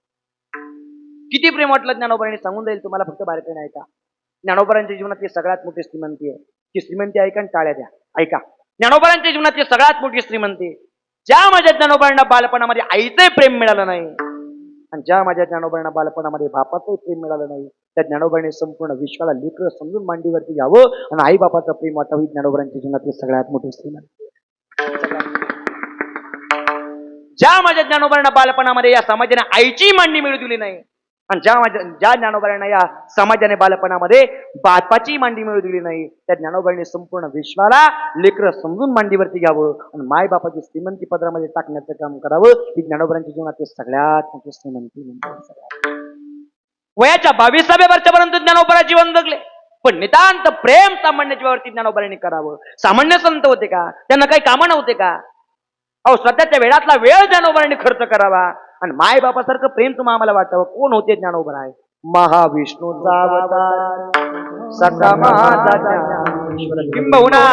किती प्रेम वाटलं ज्ञानोबांनी सांगून जाईल तुम्हाला. फक्त बारकाईने ऐका. ज्ञानोबांच्या जीवनातली सगळ्यात मोठी श्रीमंती आहे. ती श्रीमंती ऐका आणि टाळ्या द्या. ऐका. ज्ञानोबांच्या जीवनातली सगळ्यात मोठी श्रीमंती, ज्या माझ्या ज्ञानोबांना बालपणामध्ये आईचे प्रेम मिळालं नाही आणि ज्या माझ्या ज्ञानोबांना बालपणामध्ये बापाचंही प्रेम मिळालं नाही, त्या ज्ञानोबाने संपूर्ण विश्वाला लेकरं समजून मांडीवरती घ्यावं आणि आई बापाचं प्रेम वाटावं. ही ज्ञानोबांच्या जीवनातली सगळ्यात मोठी श्रीमंती. ज्या माझ्या ज्ञानोबांना बालपणामध्ये या समाजाने आईची मांडी मिळू दिली नाही आणि ज्या ज्ञानोबांना या समाजाने बालपणामध्ये बापाची मांडी मिळू दिली नाही, त्या ज्ञानोबांनी संपूर्ण विश्वाला लेकरं समजून मांडीवरती घ्यावं आणि माय बापाची श्रीमंती पदरामध्ये टाकण्याचं काम करावं. ही ज्ञानोबांच्या जीवनात सगळ्यात मोठी श्रीमंती म्हणजे. वयाच्या 22व्या वर्षापर्यंत ज्ञानोबा जीवन जगले, पण नितांत प्रेम सामान्य जीवावरती ज्ञानोबांनी करावं. सामान्य संत होते का? त्यांना काही कामं नव्हते का? अहो स्वतःच्या वेळातला वेळ ज्ञानोबांनी खर्च करावा आणि माय बापासारखं प्रेम तुम्हाला आम्हाला वाटावं. कोण होते ज्ञानोबा? आहे महाविष्णूचा अवतार, सखा महादाता किंबहुना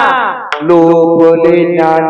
लोभले ज्ञान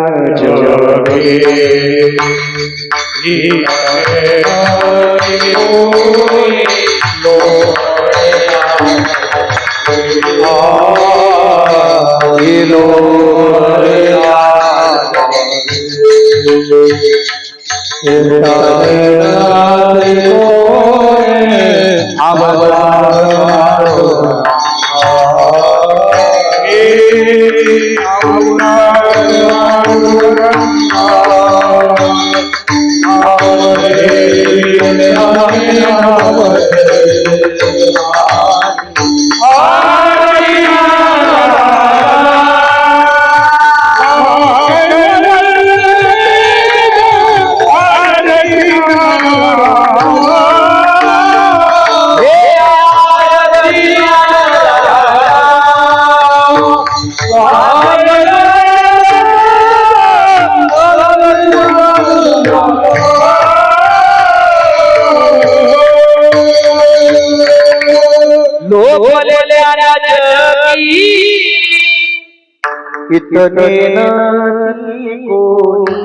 इतने नहीं कोई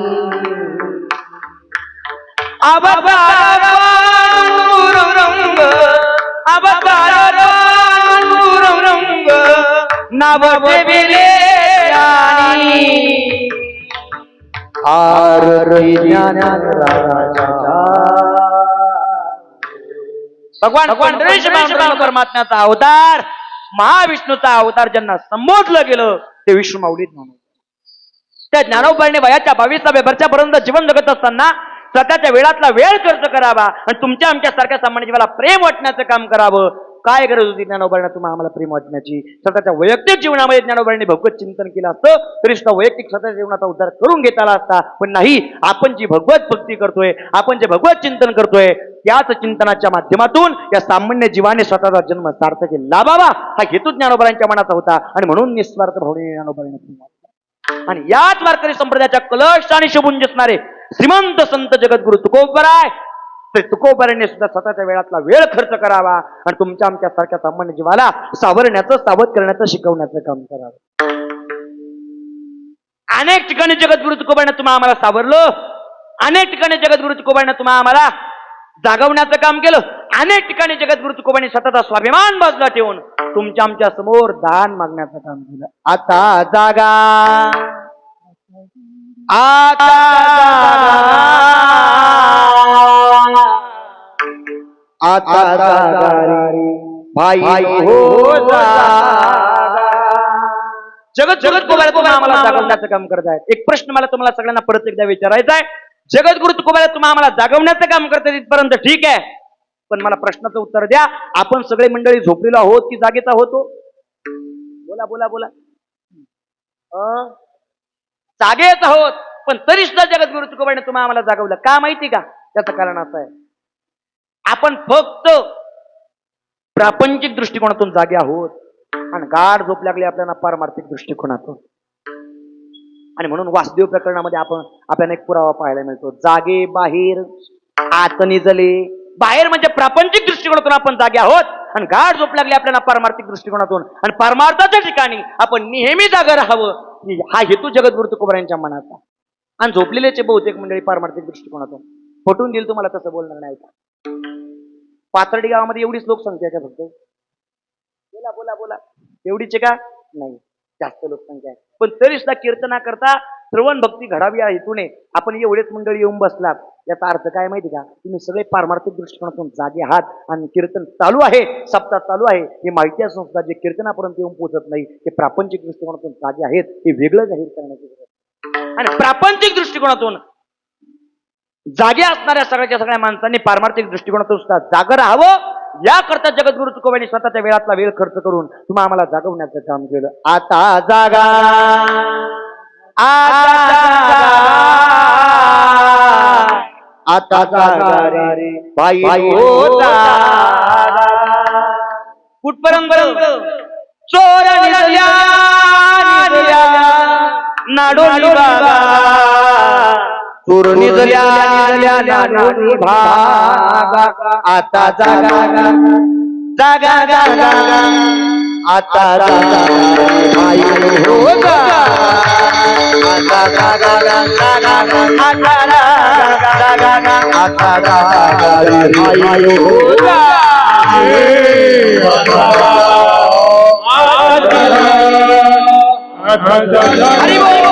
अवतार रंग अवतार रंग नव देविले आरती ज्ञान भगवान परमात्म्याचा अवतार, महाविष्णूचा अवतार ज्यांना संबोधलं गेलं ते विश्वमाऊली ज्ञानोबा. त्या ज्ञानोबाने वयाच्या 22व्या वर्षापर्यंत जीवन जगत असताना स्वतःच्या वेळातला वेळ खर्च करावा आणि तुमच्या आमच्या सारख्या सामान्य जीवाला प्रेम वाटण्याचं काम करावं. काय गरज होती ज्ञानोबांना तुम्हाला आम्हाला प्रेम वाटण्याची? स्वतःच्या वैयक्तिक जीवनामध्ये ज्ञानोबांनी भगवत चिंतन केलं असतं तरी सुद्धा वैयक्तिक स्वतःच्या जीवनाचा उद्धार करून घेता आला असता. पण नाही, आपण जी भगवत भक्ती करतोय, आपण जे भगवत चिंतन करतोय, त्याच चिंतनाच्या माध्यमातून या सामान्य जीवाने स्वतःचा जन्म सार्थकी लाभावा हा हेतू ज्ञानोबांच्या मनाचा होता आणि म्हणून निस्वार्थ भावनेने ज्ञानोबांनी प्रेम वाटलं. आणि याच वारकरी संप्रदायाच्या कलश आणि शोभून दिसणारे श्रीमंत संत जगद्गुरु तुकोबराय, ते तुकोबरायांनी सुद्धा स्वतःच्या वेळातला वेळ खर्च करावा आणि तुमच्या आमच्या सारख्या सामान्य जीवाला सावरण्याचं, सावध करण्याचं, शिकवण्याचं काम करावं. अनेक ठिकाणी जगद्गुरु तुकोबांना तुम्हाला आम्हाला सावरलं, अनेक ठिकाणी जगद्गुरु तुकोबांना तुम्हाला आम्हाला जागवण्याचं काम केलं, अनेक ठिकाणी जगद्गुरु तुकोबांनी स्वतःचा स्वाभिमान बाजूला ठेवून तुमच्या आमच्या समोर दान मागण्याचं काम केलं. आता जागा, आता भाई हो जगद्गुरु तुकोबांना आम्हाला जागवण्याचं काम करत आहेत. एक प्रश्न मला तुम्हाला सगळ्यांना परत एकदा विचारायचा आहे. जगद्गुरु तुकोबांना तुम्हाला आम्हाला जागवण्याचं काम करतात इथपर्यंत ठीक आहे, पण मला प्रश्नाचं उत्तर द्या. आपण सगळे मंडळी झोपलेलो आहोत की जागेचा होतो? बोला बोला बोला. जागेच आहोत, पण तरी सुद्धा जगद्गुरु तुकोबाने तुम्हाला आम्हाला जागवलं का माहिती का? त्याचं कारण असं आहे, आपण फक्त प्रापंचिक दृष्टिकोनातून जागे आहोत आणि गाढ झोप लागली आपल्याला पारमार्थिक दृष्टिकोनातून. आणि म्हणून वासुदेव प्रकरणामध्ये आपल्याला एक पुरावा पाहायला मिळतो. जागे बाहेर आत निजले. बाहेर म्हणजे प्रापंचिक दृष्टिकोनातून आपण जागे आहोत आणि गाढ झोप लागली आपल्याला पारमार्थिक दृष्टिकोनातून, आणि पारमार्थाच्या ठिकाणी आपण नेहमी जागा राहावं हा हेतू जगद्गुरु तुकोबा यांच्या मनाचा. आणि झोपलेल्याचे बहुतेक मंडळी पारमार्थिक दृष्टिकोनातून फुटून देईल तुम्हाला तसं बोलणार नाही का? पाथर्डी गावामध्ये एवढीच लोकसंख्या आहे का फक्त? बोला बोला बोला, एवढीच आहे का? नाही, जास्त लोकसंख्या आहे. पण तरी सुद्धा कीर्तना करता श्रवण भक्ती घडावी या हेतूने आपण एवढेच मंडळी येऊन बसलात. याचा अर्थ काय माहिती का? तुम्ही सगळे पारमार्थिक दृष्टिकोनातून जागे आहात आणि कीर्तन चालू आहे, सप्ताह चालू आहे. हे माहिती असून सुद्धा जे कीर्तनापर्यंत येऊन पोहोचत नाही ते प्रापंचिक दृष्टिकोनातून जागे आहेत, हे वेगळं जाहीर करण्याची गरज. आणि प्रापंचिक दृष्टिकोनातून जागे असणाऱ्या सगळ्या माणसांनी पारमार्थिक दृष्टिकोनातून सुद्धा जागं राहावं याकरता जगद्गुरु तुकोबांनी स्वतःच्या वेळातला वेळ खर्च करून तुम्हाला आम्हाला जागवण्याचं काम केलं. आता जागा, आता जागा रे बाई होता कुठपर्यंत? चोर निघाल्या नाडोली बागा, चोर निघाल्या नाडोली भागा. आता जागा जागा जागा, आता जागा बाई होता. आता जागा जागा, आता जागा, आता जागा बाई होता. हरी बोल.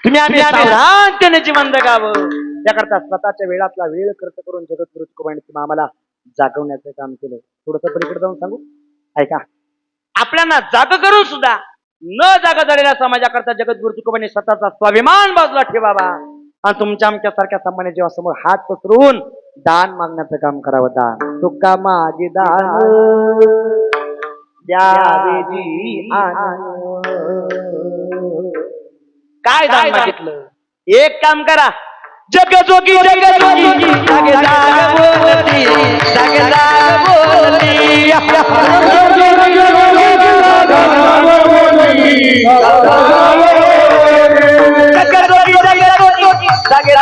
तुम्ही आम्ही शांततेने जीवन जगावं त्याकरता स्वतःच्या वेळातला वेळ खर्च करून जगद्गुरु तुकोबांनी तुम्ही आम्हाला जागवण्याचं काम केलं. थोडंसं पलीकडे जाऊन सांगू ऐका. आपल्याला जाग करून सुद्धा न जागा झालेल्या समाजाकरता जगद्गुरु तुकोबांनी स्वतःचा स्वाभिमान बाजूला ठेवावा आणि तुमच्या आमच्या सारख्या सामान्य जेव्हा समोर हात पसरून दान मागण्याचं काम करावं. दान तुका माझे दान द्यावे जी काय दान मागितलं? एक काम करा, जगजोगी जगजोगी जागे जाग बोलती, जागे जाग बोलती, जगजोगी जगजोगी जागे जाग बोलती, जागे जाग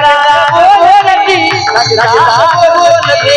बोलती.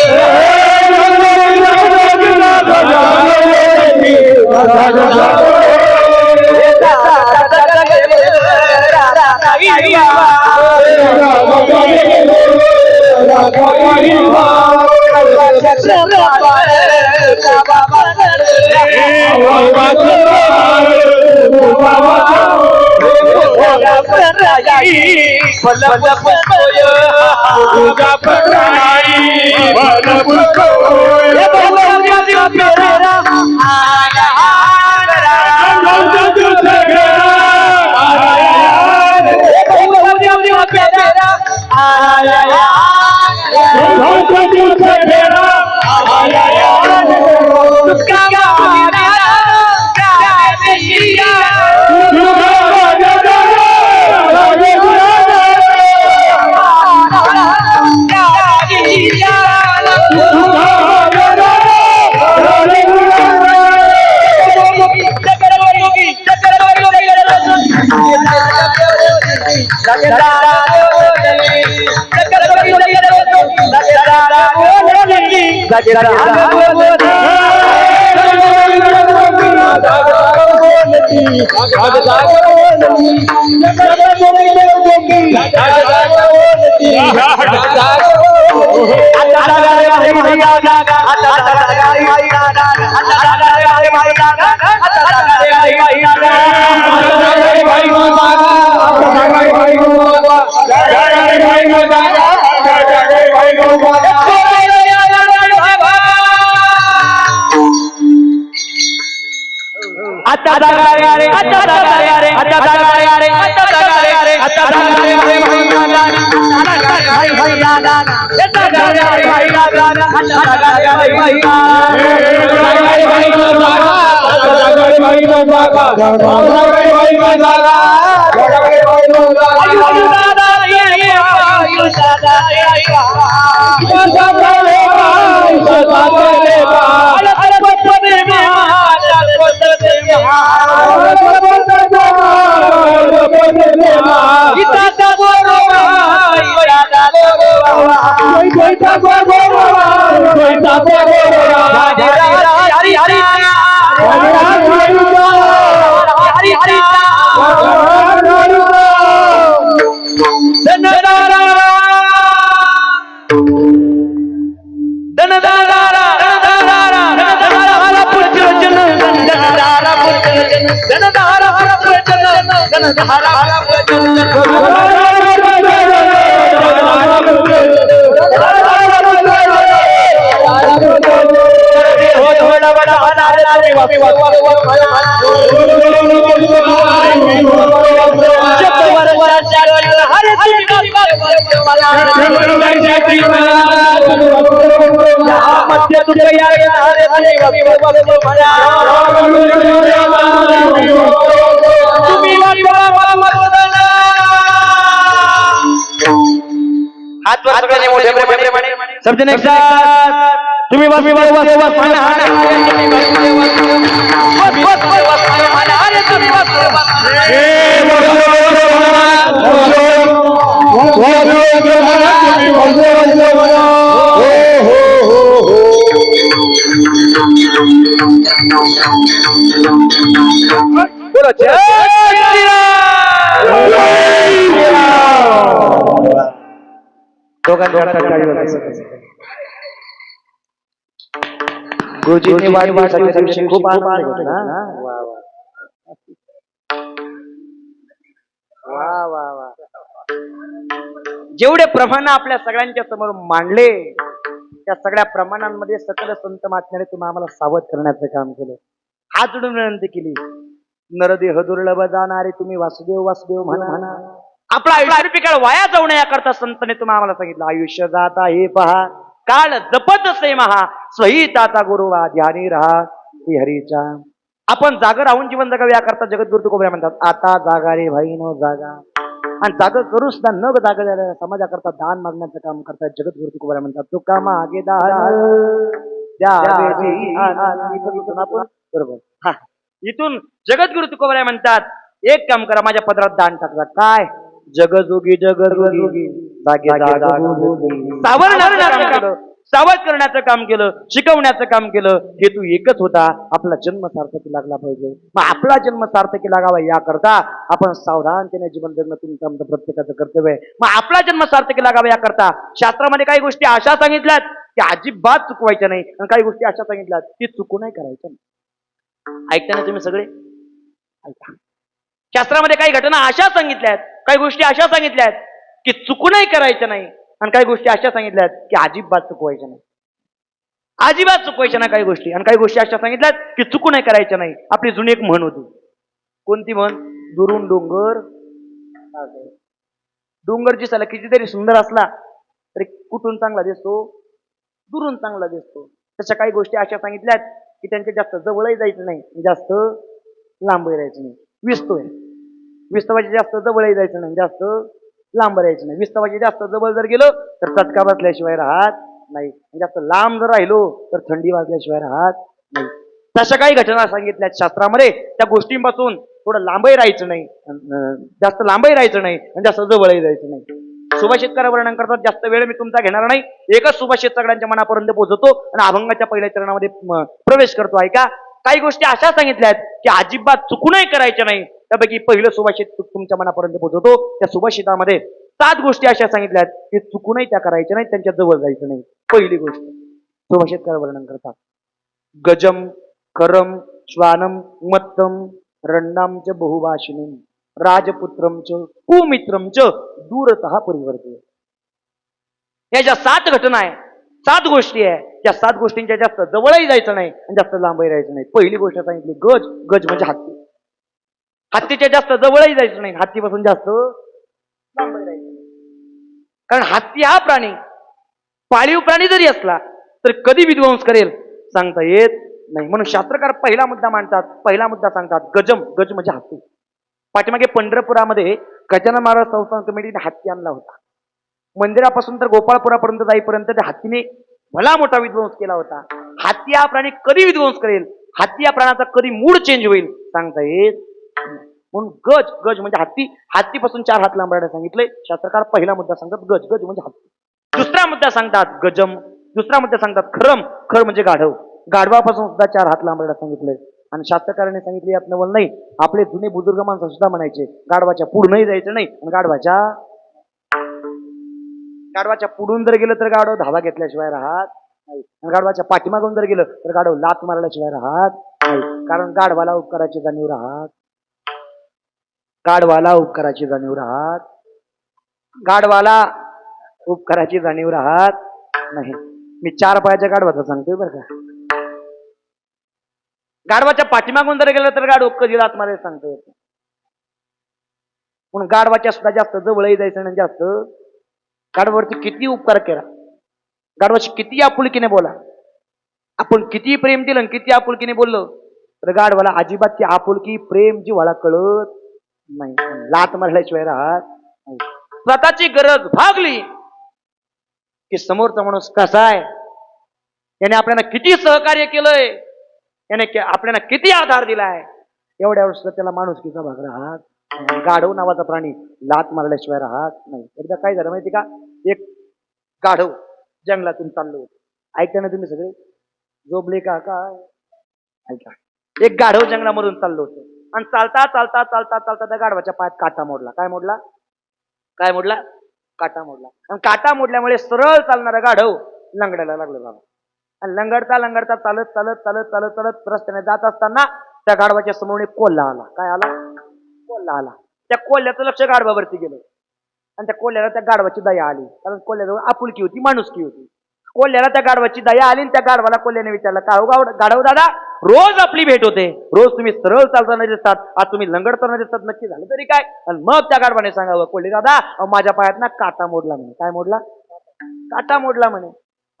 सबजण एक साथ तुम्ही गुरुजींनी वाढदिवसाच्या दिवशी खूप आनंद घेतला. जेवढे प्रमाण आपल्या सगळ्यांच्या समोर मांडले त्या सगळ्या प्रमाणांमध्ये सकल संत महात्म्याने तुम्ही आम्हाला सावध करण्याचं काम केलं. हात जोडून विनंती केली, नरदेह दुर्लभ जाणारे तुम्ही वासुदेव वासुदेव म्हणा. आपला आयुष्य काळ वाया जाऊ नये याकरता संतने तुम्हाला आम्हाला सांगितलं, आयुष्य जाता हे पहा काळ जपत से महा स्वहिताचा गुरुवा ध्यानी राहा श्री हरीच्या. आपण जागा राहून जीवन जगावे याकरता जगद्गुरु तुकोबरा म्हणतात, आता जागा रे भाई नो जागा. आणि जागा करू सुद्धा न जागा द्यायला समाजाकरता दान मागण्याचं काम करतात जगद्गुरु तुकोबरा म्हणतात, तुका मागे बरोबर. इथून जगद्गुरु तुकोबरा म्हणतात, एक काम करा, माझ्या पदरात दान टाकला. काय? जगजोगी जगजोगी सावध करण्याचं काम केलं, शिकवण्याचं काम केलं. हेतू एकच होता, आपला जन्म सार्थकी लागला पाहिजे. मग आपला जन्म सार्थकी लागावा याकरता आपण सावधानतेने जीवन जगणं तुमचं आमचं प्रत्येकाचं कर्तव्य आहे. मग आपला जन्म सार्थकी लागावा याकरता शास्त्रामध्ये काही गोष्टी अशा सांगितल्यात की अजिबात चुकवायच्या नाही, आणि काही गोष्टी अशा सांगितल्यात की चुकू नाही करायच्या. ऐकता ना तुम्ही सगळे? ऐका. शास्त्रामध्ये काही घटना अशा सांगितल्यात, काही गोष्टी अशा सांगितल्यात की चुकू नाही करायच्या नाही, आणि काही गोष्टी अशा सांगितल्यात की अजिबात चुकवायच्या नाही. अजिबात चुकवायच्या नाही काही गोष्टी, आणि काही गोष्टी अशा सांगितल्यात की चुकू नाही करायच्या नाही. आपली जुनी एक म्हण होती. कोणती म्हण? दुरून डोंगर, डोंगर दिसायला कितीतरी सुंदर असला तरी कुठून चांगला दिसतो? दुरून चांगला दिसतो. तशा काही गोष्टी अशा सांगितल्यात की त्यांच्या जास्त जवळही जायचं नाही, जास्त लांबही राहायचं नाही. विस्तोय विस्तवाची जास्त जवळही जायचं नाही, जास्त लांब राहायचं नाही. विस्तवाची जास्त जवळ जर गेलो तर चटका बसल्याशिवाय राहत नाही, जास्त लांब जर राहिलो तर थंडी वाजल्याशिवाय राहत नाही. तशा काही घटना सांगितल्यात शास्त्रामध्ये. त्या गोष्टींपासून थोडं लांबही राहायचं नाही, जास्त लांबही राहायचं नाही आणि जास्त जवळही जायचं नाही. सुभाषितकार वर्णन करतात. जास्त वेळ मी तुमचा घेणार नाही. एकच सुभाषित सगळ्यांच्या मनापर्यंत पोहोचवतो आणि अभंगाच्या पहिल्या चरणामध्ये प्रवेश करतो. ऐका, काही गोष्टी अशा सांगितल्यात की अजिबात चुकूनही करायच्या नाही. त्यापैकी पहिलं सुभाषित तुमच्या मनापर्यंत पोहोचवतो. त्या सुभाषितामध्ये 7 गोष्टी अशा सांगितल्यात की चुकूनही त्या करायच्या नाही, त्यांच्या जवळ जायचं नाही. पहिली गोष्ट सुभाषितकार वर्णन करतात. गजम करम श्वानम मत्तम रंडाम च बहुभाषिणी राजपुत्रम च कुमित्रम च दूरतः परिवर्तय. या ज्या 7 घटना आहे, 7 गोष्टी आहे, त्या 7 गोष्टींच्या जास्त जवळही जायचं नाही आणि जास्त लांबही राहायचं नाही. पहिली गोष्ट सांगितली गज. गज म्हणजे हत्ती. हत्तीच्या जास्त जवळही जायचं नाही, हत्तीपासून जास्त लांबही राहायचं नाही. कारण हत्ती हा प्राणी पाळीव प्राणी जरी असला तर कधी विध्वंस करेल सांगता येत नाही. म्हणून शास्त्रकार पहिला मुद्दा मांडतात, पहिला मुद्दा सांगतात गजम. गज म्हणजे हत्ती. पाठीमागे पंढरपुरामध्ये गजानन महाराज संस्थान कमिटीने हत्ती आणला होता. मंदिरापासून तर गोपाळपुरापर्यंत जाईपर्यंत त्या हत्तीने भला मोठा विध्वंस केला होता. हत्ती हा प्राणी कधी विध्वंस करेल, हत्ती या प्राण्याचा कधी मूड चेंज होईल सांगता येत नाही. म्हणून गज. गज म्हणजे हत्ती. हत्तीपासून 4 हात लांब राहण्यास सांगितले शास्त्रकार. पहिला मुद्दा सांगतात गज. गज म्हणजे हत्ती. दुसरा मुद्दा सांगतात गजम. दुसरा मुद्दा सांगतात खरम. खर म्हणजे गाढव. गाढवापासून सुद्धा 4 हात लांब राहण्यास सांगितले. आणि शास्त्रकाराने सांगितले यात नवल नाही. आपले जुने बुजुर्ग माणसं सुद्धा म्हणायचे गाढवाच्या पुढूनही जायचं नाही आणि गाढवाच्या पुढून जर गेलं तर गाढव धावा घेतल्याशिवाय राहत नाही. गाढवाच्या पाठीमागून जर गेलं तर गाढव लात मारल्याशिवाय राहत नाही. कारण गाढवाला उपकाराची जाणीव राहत. गाढवाला उपकाराची जाणीव राहत. गाढवाला उपकाराची जाणीव राहत नाही. मी 4 पायाच्या गाढवाचं सांगतोय बरं का. गाढवाच्या पाठीमागून जर गेलं तर गाढव कधी लात मारेल सांगता येत नाही. म्हणून गाढवाच्या सुद्धा जास्त जवळही जायचं नाही, जास्त गाढवावरती किती उपकार केला, गाढवाची किती आपुलकीने बोला, आपण किती प्रेम दिलं, किती आपुलकीने बोललो तर गाढवाला अजिबात ती आपुलकी प्रेम जीवाला कळत नाही. लात मारल्याशिवाय राहत नाही. स्वतःची गरज भागली की समोरचा माणूस कसा आहे, याने आपल्याला किती सहकार्य केलंय, याने आपल्याला किती आधार दिलाय, एवढ्यावर सुद्धा त्याला माणुसकीचा भाग राहत. गाढव नावाचा प्राणी लात मारल्याशिवाय राहत नाही. एकदा काय झालं माहिती का, एक गाढव जंगलातून चाललो होतो. ऐकता ना तुम्ही सगळे, झोपले का काय, ऐका. एक गाढव जंगलामधून चाललो होतो आणि चालता चालता चालता चालता त्या गाढवाच्या पायात काटा मोडला. काय मोडला? काय मोडला? काटा मोडला. आणि काटा मोडल्यामुळे सरळ चालणारा गाढव लंगडायला लागलो बाबा. आणि लंगडता लंगडता चालत चालत चालत चालत चालत रस्त्याने जात असताना त्या गाढवाच्या समोर एक कोल्हा आला. काय आला? कोल्हा आला. त्या कोल्ह्याचं लक्ष गाढवावरती गेलं आणि त्या कोल्ह्याला त्या गाढवाची दया आली. कारण कोल्ह्याजवळ आपुलकी होती, माणुसकी होती. कोल्ह्याला त्या गाढवाची दया आली आणि त्या गाढवाला कोल्ह्याने विचारलं, का गाढव दादा, रोज आपली भेट होते, रोज तुम्ही सरळ चालताना दिसतात, आज तुम्ही लंगडताना दिसतात, नक्की झालं तरी काय? आणि मग त्या गाढवाने सांगावं, कोल्हे दादा माझ्या पायात ना काटा मोडला म्हणे. काय मोडला? काटा मोडला म्हणे.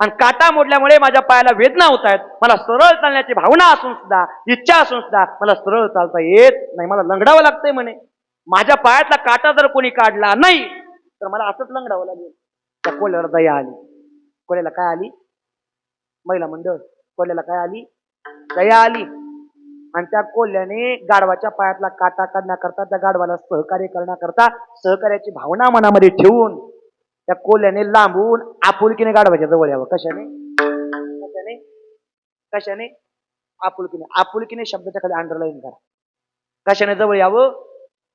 आणि काटा मोडल्यामुळे माझ्या पायाला वेदना होत आहेत. मला सरळ चालण्याची भावना असून सुद्धा, इच्छा असून सुद्धा मला सरळ चालता येत नाही, मला लंगडावं लागतंय म्हणे. माझ्या पायातला काटा जर कोणी काढला नाही तर मला असंच लंगडावं लागेल. त्या कोल्ह्याला दया आली. कोल्ह्याला काय आली? महिला मंडळ, कोल्ह्याला काय आली? दया आली. आणि त्या कोल्ह्याने गाढवाच्या पायातला काटा काढण्याकरता, त्या गाढवाला सहकार्य करण्याकरता सहकार्याची भावना मनामध्ये ठेवून त्या कोल्ह्याने लांबून आपुलकीने गाढवाच्या जवळ यावं. कशाने? कशाने? कशाने? आपुलकीने. आपुलकीने शब्दाच्या खाली अंडरलाईन करा. कशाने जवळ यावं?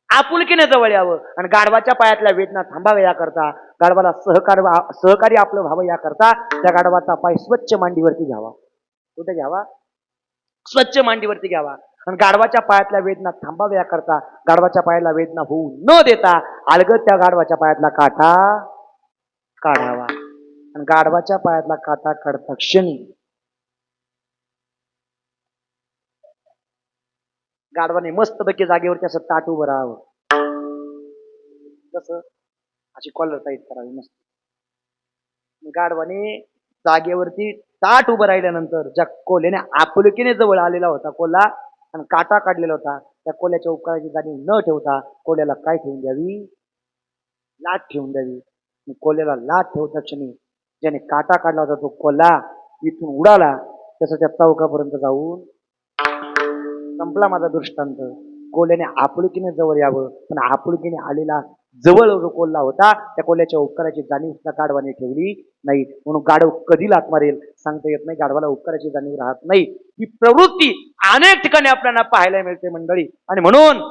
आपुलकीने जवळ यावं. आणि गाढवाच्या पायातल्या वेदना थांबाव्या याकरता, गाढवाला सहकारी आपलं व्हावं याकरता त्या गाढवाचा पाय स्वच्छ मांडीवरती घ्यावा. कुठे घ्यावा? स्वच्छ मांडीवरती घ्यावा. आणि गाढवाच्या पायातल्या वेदना थांबाव्या याकरता, गाढवाच्या पायाला वेदना होऊ न देता अलगद त्या गाढवाच्या पायातला काटा काढावा. आणि गाढवाच्या पायातला काटा काढता क्षणी गाढवाने मस्तपैकी जागेवरती असं ताट उभं राहावं. कसं? अशी कॉलर टाईट करावी मस्त. गाढवाने जागेवरती ताट उभं राहिल्यानंतर ज्या कोल्ह्याने आपुलकीने जवळ आलेला होता कोल्हा आणि काटा काढलेला होता, त्या कोल्ह्याच्या उपकाराची जाणीव न ठेवता कोल्ह्याला काय ठेवून द्यावी? लाट ठेवून द्यावी. कोल्ह्याला लाट ठेवता क्षणी ज्याने काटा काढला होता तो कोल्हा इथून उडाला, त्याच्या त्या चौकापर्यंत जाऊन संपला माझा दृष्टांत. कोल्ह्याने आपुलकीने जवळ यावं, पण आपुलकीने आलेला जवळ जो कोल्हा होता त्या कोल्ह्याच्या उपकाराची जाणीव सुद्धा गाढवाने ठेवली नाही. म्हणून गाढव कधी लात मारेल सांगता येत नाही. गाढवाला उपकाराची जाणीव राहत नाही. ही प्रवृत्ती अनेक ठिकाणी आपल्याला पाहायला मिळते मंडळी. आणि म्हणून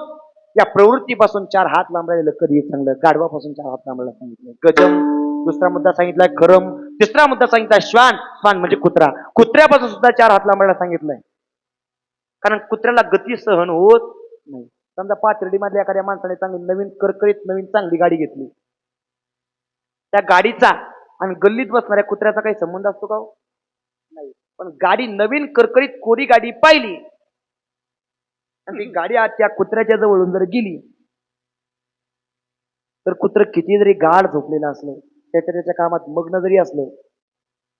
या प्रवृत्तीपासून 4 हात लांब राहिलं कधी चांगलं. गाढवापासून 4 हात लांबायला सांगितलं गजम. दुसरा मुद्दा सांगितलाय खरम. तिसरा मुद्दा सांगितलाय श्वान. श्वान म्हणजे कुत्रा. कुत्र्यापासून सुद्धा 4 हात लांबायला सांगितलंय. कारण कुत्र्याला गती सहन होत नाही. समजा पाथर्डीमधल्या एखाद्या माणसाने चांगली नवीन करकरीत नवीन चांगली गाडी घेतली, त्या गाडीचा आणि गल्लीत बसणाऱ्या कुत्र्याचा काही संबंध असतो का? नाही. पण गाडी नवीन करकरीत कोरी गाडी पाहिली आणि ती गाडी आज त्या कुत्र्याच्या जवळून जर गेली तर कुत्र किती जरी गाढ झोपलेलं असलं, त्याच्या कामात मग्न जरी असलं,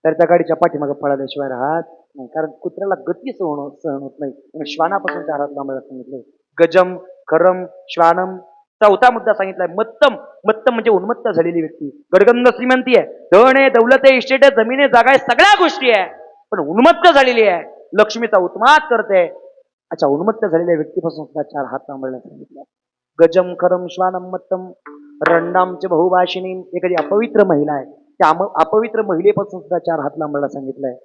तर त्या गाडीच्या पाठीमागे पळाल्याशिवाय राहत नाही. कारण कुत्र्याला गती सहन होत नाही. आणि श्वानापासून 4 हात लांबायला सांगितलंय. गजम, खरम, श्वानम. चौथा मुद्दा सांगितलाय मत्तम. मत्तम म्हणजे उन्मत्त झालेली व्यक्ती. गडगंध श्रीमंती आहे, धन आहे, दौलत आहे, इस्टेट आहे, जमीन आहे, जागा आहे, सगळ्या गोष्टी आहे, पण उन्मत्त झालेली आहे. लक्ष्मीचा उत्मात करते. अच्छा, उन्मत्त झालेल्या व्यक्तीपासून सुद्धा 4 हात लांबायला सांगितलं. गजम, खरम, श्वानम, मत्तम. रंडामचे बहुभाषिणी. एखादी अपवित्र महिला आहे, त्या अपवित्र महिलेपासून सुद्धा 4 हात लांबायला सांगितलंय.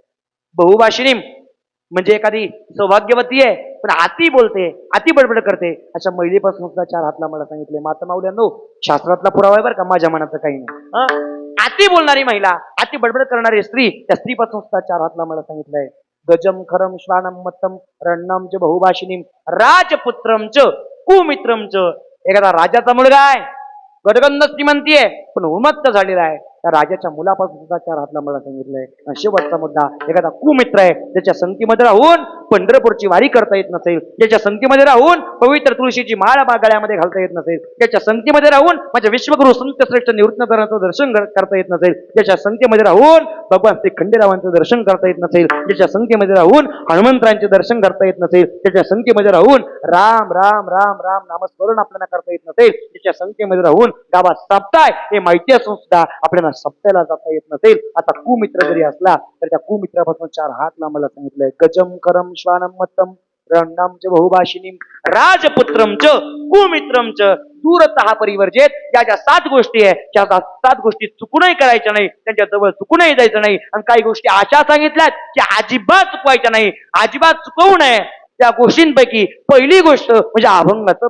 बहुभाषिणी म्हणजे एखादी सौभाग्यवती आहे पण अति बोलते, अति बडबड करते, अशा महिलेपासून सुद्धा 4 हात लांबायला सांगितले. माता माऊल्यांनो, शास्त्रातला पुरावा आहे बरं का, माझ्या मनाचं काही नाही. अति बोलणारी महिला, अति बडबड करणारी स्त्री, त्या स्त्रीपासून सुद्धा 4 हात लांबायला सांगितलंय. गजम, खरम, श्वानम, मत्तम. रण्णामच बहुभाषिनी. राजपुत्रमच कुमित्रमच. एखादा राजाचा मुलगा आहे, गडगंध श्रीमंती आहे, पण उन्मत्त झालेला आहे, त्या राजाच्या मुलापासून सुद्धा 4 हात लांबायला सांगितलंय. आणि शेवटचा मुद्दा, एखादा कुमित्र आहे, ज्याच्या संगतीमध्ये राहून पंढरपूरची वारी करता येत नसेल, ज्याच्या संगतीमध्ये राहून पवित्र तुळशीची माळ गळ्यामध्ये घालता येत नसेल, ज्याच्या संगतीमध्ये राहून माझ्या विश्वगुरु संत श्रेष्ठ निवृत्तीनाथांचं दर्शन करता येत नसेल, ज्याच्या संगतीमध्ये राहून भगवान श्री खंडेरावांचं दर्शन करता येत नसेल, ज्याच्या संगतीमध्ये राहून हनुमंतरांचे दर्शन करता येत नसेल, ज्याच्या संगतीमध्ये राहून राम राम राम राम नामस्मरण आपल्याला करता येत नसेल, ज्याच्या संगतीमध्ये राहून गावात सप्ताह हे माहिती असून सुद्धा आपल्याला सप्त्याला जाता येत नसेल, असा कुमित्र जरी असला तर त्या कुमित्रापासून 4 हात लांबायला सांगितलंय. गजम, करम, श्वानम, मत्तम. रण्णामच बहुभाषिनी. राजपुत्रमच कुमित्रमच. दूरतः परिवर्जित. या ज्या 7 गोष्टी आहे, त्या 7 गोष्टी चुकूनही करायच्या नाही, त्यांच्या जवळ चुकूनही जायचं नाही. आणि काही गोष्टी अशा सांगितल्यात की अजिबात चुकवायच्या नाही, अजिबात चुकवू नये. त्या गोष्टींपैकी पहिली गोष्ट म्हणजे अभंगाचं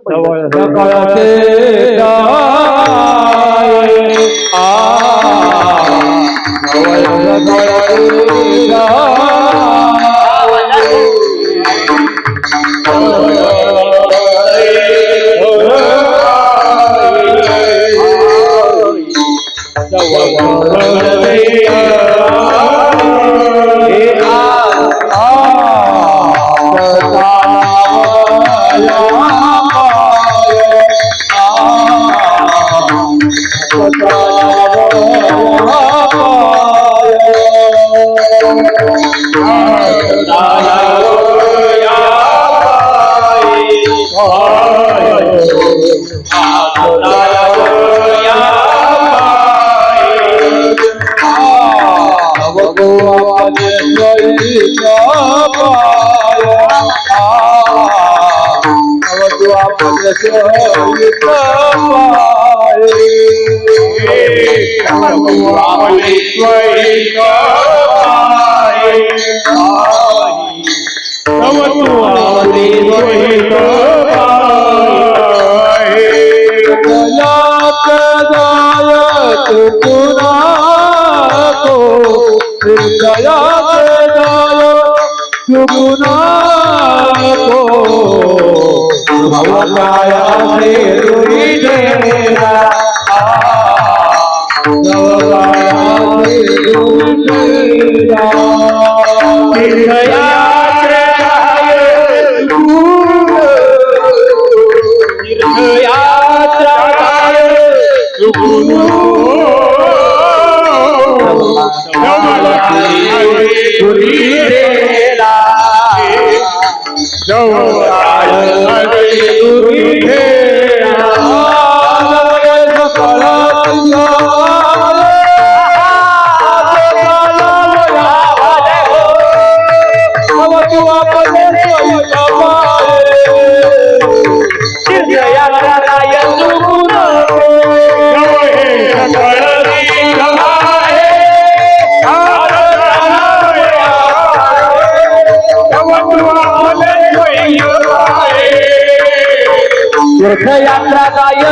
तीर्थयात्रा गाय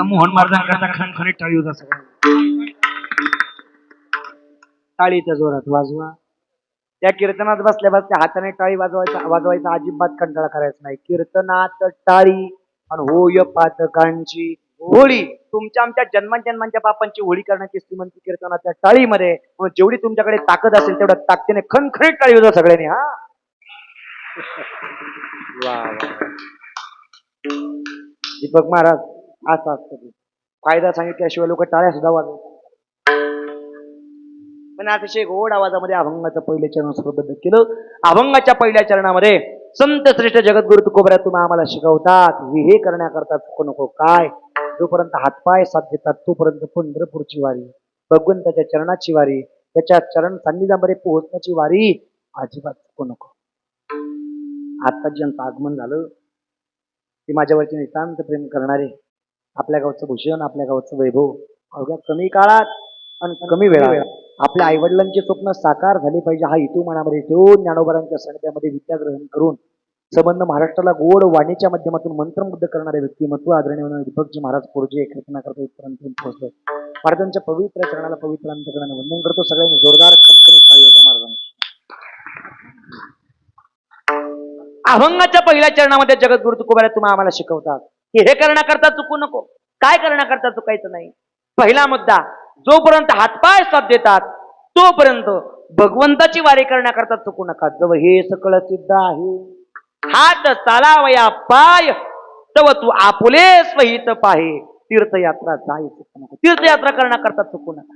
मोहन महाराजांकरता खणखणीत टाळी होता सगळं. टाळीच्या जोरात वाजवा. त्या कीर्तनात बसल्या बसल्या हाताने टाळी वाजवायचा अजिबात कंटाळा करायचा नाही. कीर्तनात टाळी आणि होय पातकांची होळी. तुमच्या आमच्या जन्मांच्या पापांची होळी करण्याची श्रीमंती कीर्तनाच्या टाळीमध्ये. जेवढी तुमच्याकडे ताकद असेल तेवढ्या ताकदीने खणखणीत टाळी होता सगळ्यांनी. हा वा दीपक महाराज असं असतं. फायदा सांगितल्याशिवाय लोक टाळ्या सुद्धा वाजवतात. पण अतिशय गोड आवाजामध्ये अभंगाचं पहिल्या चरण सुरुबद्ध केलं. अभंगाच्या पहिल्या चरणामध्ये संत श्रेष्ठ जगद्गुरु तुकोबरा तुम्ही आम्हाला शिकवतात हे करण्याकरता चुकू नको. काय? जोपर्यंत हातपाय साथ देतात तोपर्यंत पंढरपूरची वारी, भगवंताच्या चरणाची वारी, त्याच्या चरण सान्निध्यामध्ये पोहोचण्याची वारी अजिबात चुकू नको. आता ज्यांचं आगमन झालं ते माझ्यावरती नितांत प्रेम करणारे, आपल्या गावचं भूषण, आपल्या गावचं वैभव अवघ्या कमी काळात आणि कमी वेळात आपल्या आईवडिलांचे स्वप्न साकार झाले पाहिजे हा हेतू मनामध्ये ठेवून ज्ञानोबारांच्या सानिध्यामध्ये विद्या ग्रहण करून संबंध महाराष्ट्राला गोड वाणीच्या माध्यमातून मंत्रमुग्ध करणारे व्यक्तिमत्व आदरणीय दीपकजी महाराज पोरजे कीर्तना करतो इथपर्यंत पोहोचले. महाराजांच्या पवित्र चरणाला पवित्र अंतकरणाने वंदन करतो. सगळ्यांनी जोरदार खणखणीत टाळी वाजवा महाराजांना. अभंगाच्या पहिल्या चरणामध्ये जगद्गुरु तुकोबरा तुम्ही आम्हाला शिकवतात की हे करण्याकरता चुकू नको. काय करण्याकरता चुकायचं नाही? पहिला मुद्दा, जोपर्यंत हातपाय साथ देतात तोपर्यंत भगवंताची वारी करण्याकरता चुकू नका. जव हे सकळ सिद्ध आहे हात चालावया पाय तव तू आपुले स्वहित पाहे. तीर्थयात्रा जाय चुकू नको. तीर्थयात्रा करण्याकरता चुकू नका.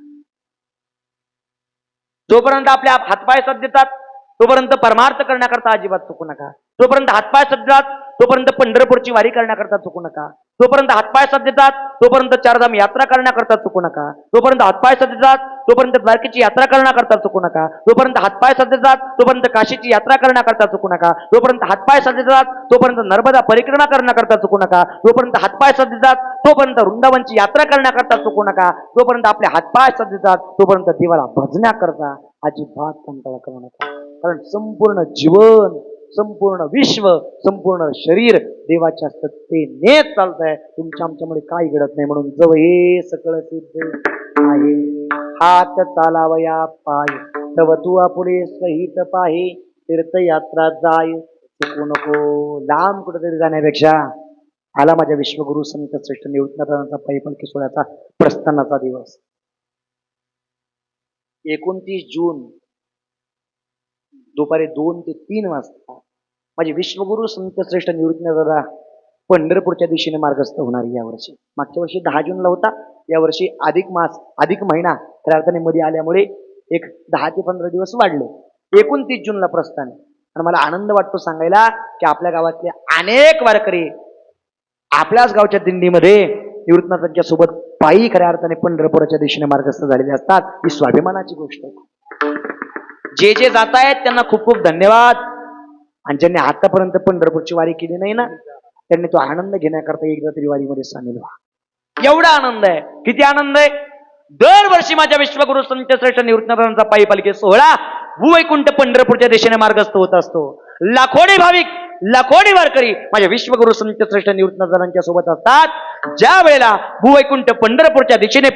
जोपर्यंत आपल्या हातपाय साथ देतात तोपर्यंत परमार्थ करण्याकरता अजिबात चुकू नका. जोपर्यंत हातपाय साथ देतात तोपर्यंत पंढरपूरची वारी करण्याकरता चुकू नका. जोपर्यंत हातपाय साथ देतात तोपर्यंत चारधाम यात्रा करण्याकरता चुकू नका. जोपर्यंत हातपाय साथ देतात तोपर्यंत द्वारकेची यात्रा करण्याकरता चुकू नका. जोपर्यंत हातपाय साथ देतात तोपर्यंत काशीची यात्रा करण्याकरता चुकू नका. जोपर्यंत हातपाय साथ देतात तोपर्यंत नर्मदा परिक्रमा करण्याकरता चुकू नका. जोपर्यंत हातपाय साथ देतात तोपर्यंत वृंदावनची यात्रा करण्याकरता चुकू नका. जोपर्यंत आपले हातपाय साथ देतात तोपर्यंत देवाला भजण्याकरता अजिबात कंटाळा करू नका. कारण संपूर्ण जीवन, संपूर्ण विश्व, संपूर्ण शरीर देवाच्या सत्तेने चालत आहे. तुमच्या आमच्यामुळे काही घडत नाही. म्हणून जव हे सकळ सिद्ध आहे हात चालावया पाय तव तू आपुले सहित पाहे. तीर्थयात्रा जाय चुकू नको. लांब कुठेतरी जाण्यापेक्षा आला माझ्या विश्वगुरु संत श्रेष्ठ निवृत्तीनाथांचा पायी सोहळ्याचा प्रस्थानाचा दिवस 29 जून दुपारी 2 ते 3 वाजता माझे विश्वगुरु संत श्रेष्ठ निवृत्तीनाथ पंढरपूरच्या दिशेने मार्गस्थ होणार. यावर्षी मागच्या वर्षी 10 जूनला होता. यावर्षी अधिक मास अधिक महिना खऱ्या अर्थाने मध्ये आल्यामुळे एक 10 ते 15 दिवस वाढले. 29 जूनला प्रस्थान. आणि मला आनंद वाटतो सांगायला की आपल्या गावातले अनेक वारकरी आपल्याच गावच्या दिंडीमध्ये निवृत्तीनाथांच्या सोबत पायी खऱ्या अर्थाने पंढरपुराच्या दिशेने मार्गस्थ झालेले असतात. ही स्वाभिमानाची गोष्ट आहे. जे जे जात आहेत त्यांना खूप खूप धन्यवाद. आणि ज्यांनी आतापर्यंत पंढरपूरची वारी केली नाही ना त्यांनी तो आनंद घेण्याकरता एकदा तरी वारीमध्ये सामील व्हा. एवढा आनंद आहे. किती आनंद आहे. दरवर्षी माझ्या विश्वगुरु संत श्रेष्ठ निवृत्तीनाथांचा पायी पालखी सोहळा भूवैकुंठ पंढरपूरच्या दिशेने मार्गस्थ होत असतो. लाखोनी भाविक, लाखोनी वारकरी माझ्या विश्वगुरु संत श्रेष्ठ निवृत्तीनाथांच्या सोबत असतात. ज्या वेळेला भूवैकुंठ पंढरपूरच्या दिशेने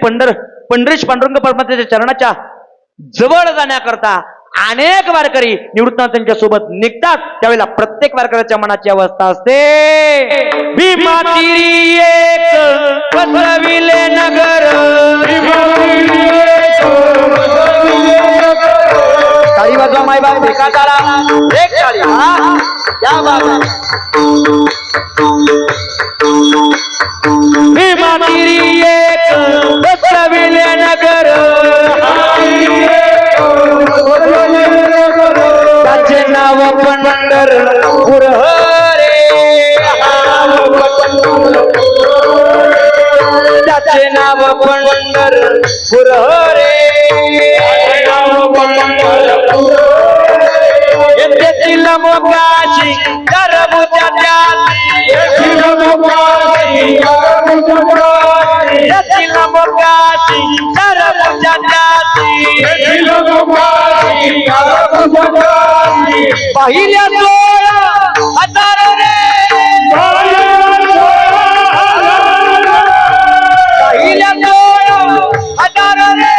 पंढरीश पांडुरंग परमात्म्याच्या चरणाच्या जवळ जाण्याकरता अनेक वारकरी निवृत्तीनाथांच्या सोबत निघतात. त्यावेळेला प्रत्येक वारकऱ्याच्या मनाची अवस्था असते भीमा तीरी एक वसविले नगर. टाळी वाजवा माय बाय एका टाळा एक टाळी. हा या बाबा भीमा तीरी एक वसविले नगर. नाव पंढरपूर रे, त्याचे नाव पंढरपूर रे, येथील मोगाची टरबूजा त्याची, येथील मोगाची टरबूजा त्याची, पहिल्या 16,000 रे, पहिल्या 16,000 रे,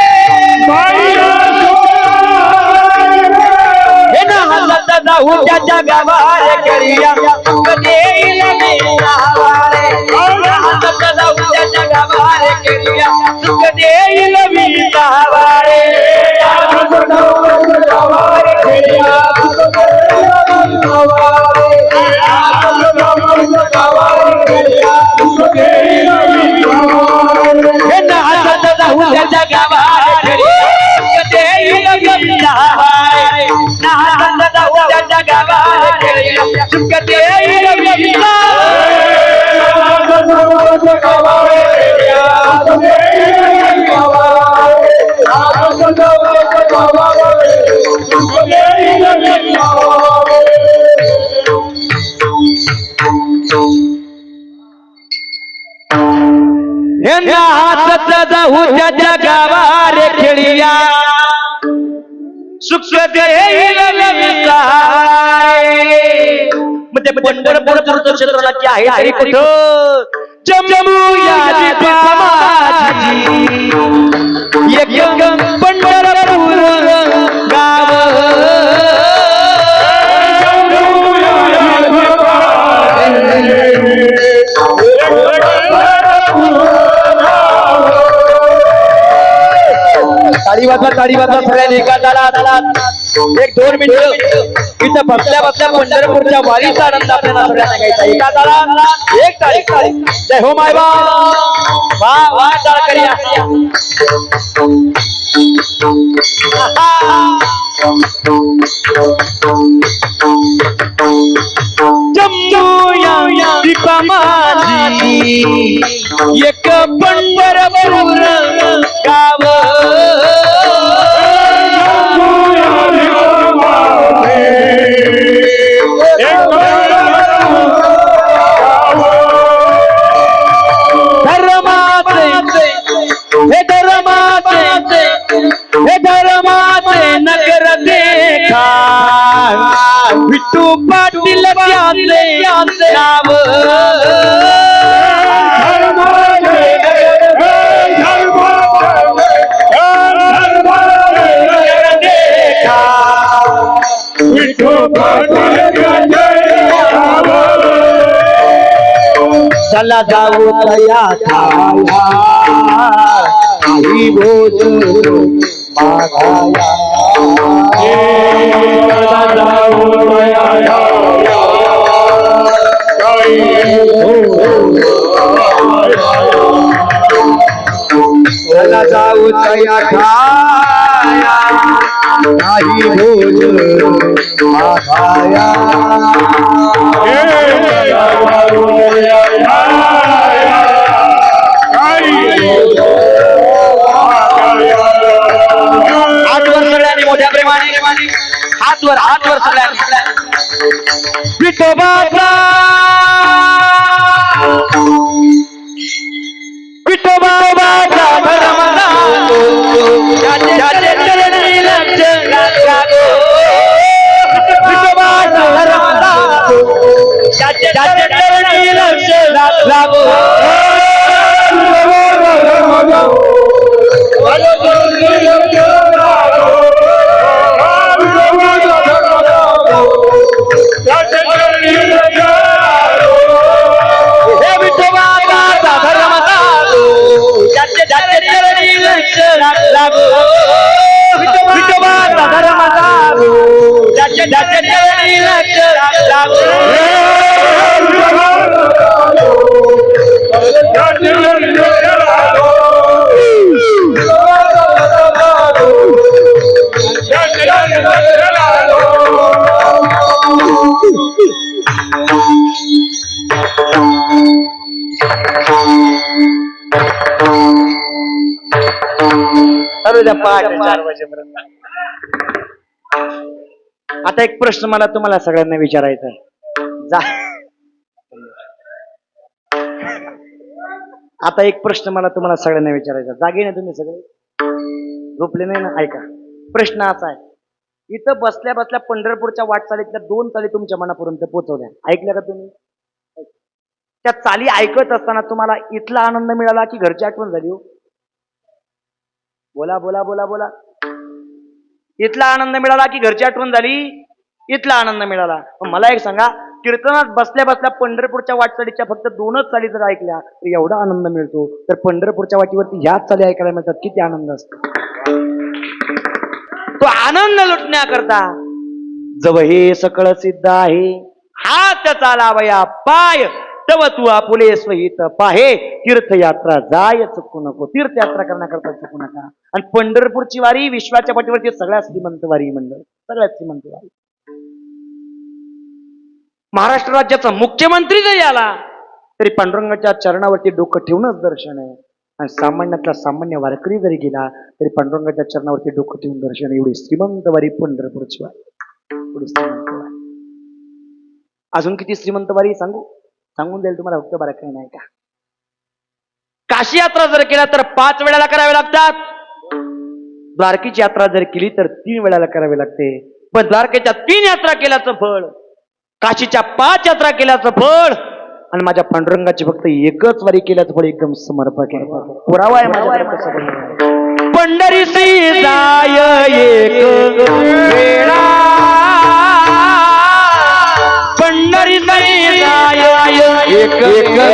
हे ना हातात जाऊ त्याच्या गावार करिया कधी येईल मी नावारे, हातात जाऊ त्याच्या गावार करिया कधी येईल मी नावारे, हे ना हातात जाऊ त्याच्या गावार करिया कधी येईल मी नावारे, ना हातात जाऊ त्याच्या गावार करिया कधी येईल मी हातात जाऊ त्याच्या गावार खेळिया सुख देईल मग ते पंढरपूरचं क्षेत्र राज्य आहे तरी कुठं जम्मूया माझी एक पंढरपूर गाव, ताळी वाजवा सगळ्यांनी एका तालात 1-2 मिनिटं इथं बसल्या पंढरपूरच्या वारीचा आनंद आपल्याला सगळ्यांना घ्यायचा, एका तालात एक ताळी, जय हो मायबा, वा वा टाळ करूया, जम्मूया दीपा माझी एक पंढरपूर गाव, हे धर्माचे नगर देखा, विठू पाटील त्याचे नाव, चला जाऊ तया खाया काही भोज मागाया, चला जाऊ तया खाया काही भोज मागाया, मोठ्या प्रेमाने हातवर सगळ्यांनी विठोबाचा धर्मदा त्याचे चरणी लक्ष लागो, विठोबाचा धर्मदा त्याचे चरणी लक्ष लागो, चालू द्या पहाटे 4 वाजेपर्यंत. आता एक प्रश्न मला तुम्हाला सगळ्यांना विचारायचा आहे. आता एक प्रश्न मला तुम्हाला सगळ्यांना विचारायचा. जागे ना तुम्ही सगळे? झोपले नाही ना? ऐका, प्रश्न असा आहे. इथं बसल्या बसल्या पंढरपूरच्या वाटचालीतल्या 2 चाली तुमच्या मनापर्यंत पोहोचवल्या. ऐकल्या का तुम्ही? त्या चाली ऐकत असताना तुम्हाला इथला आनंद मिळाला की घरची आठवण झाली? हो, बोला बोला बोला बोला. इथला आनंद मिळाला की घरची आठवण झाली? इथला आनंद मिळाला. मला एक सांगा, कीर्तनात बसल्या बसल्या पंढरपूरच्या वाटचालीच्या फक्त 2च चाली जर ऐकल्या तर एवढा आनंद मिळतो, तर पंढरपूरच्या वाटीवरती ह्याच चाली ऐकायला मिळतात, किती आनंद असतो. तो आनंद लुटण्याकरता जव हे सकळ सिद्ध आहे, हात चालावया पाय तव तू आपुले स्वहित पाहे. तीर्थयात्रा जाय चुकू नको. तीर्थयात्रा करण्याकरता चुकू नका. आणि पंढरपूरची वारी विश्वाच्या पाठीवरची सगळ्यात श्रीमंत वारी मंडळ, सगळ्यात श्रीमंत वारी. महाराष्ट्र राज्याचा मुख्यमंत्री जरी आला तरी पांडुरंगाच्या चरणावरती डोकं ठेवूनच दर्शन आहे. आणि सामान्यातला सामान्य वारकरी जरी गेला तरी पांडुरंगाच्या चरणावरती डोकं ठेवून दर्शन. एवढी श्रीमंत वारी पंढरपूरची वारी, एवढी श्रीमंत वारी. अजून किती श्रीमंत वारी सांगून द्याल तुम्हाला, फक्त बरं काही नाही का. काशी यात्रा जर केला तर 5 वेळाला करावे लागतात. द्वारकेची यात्रा जर केली तर 3 वेळाला करावी लागते. पण द्वारकेच्या 3 यात्रा केल्याचं फळ, काशीच्या 5 यात्रा केल्याचं फळ, आणि माझ्या पांडुरंगाची फक्त एकच वारी केल्याचं फळ एकदम समर्पक आहे. पुरावा आहे माझ्या. पंढरीसी जाय एक वेळा, पंढरीसी जाय एक वेळा.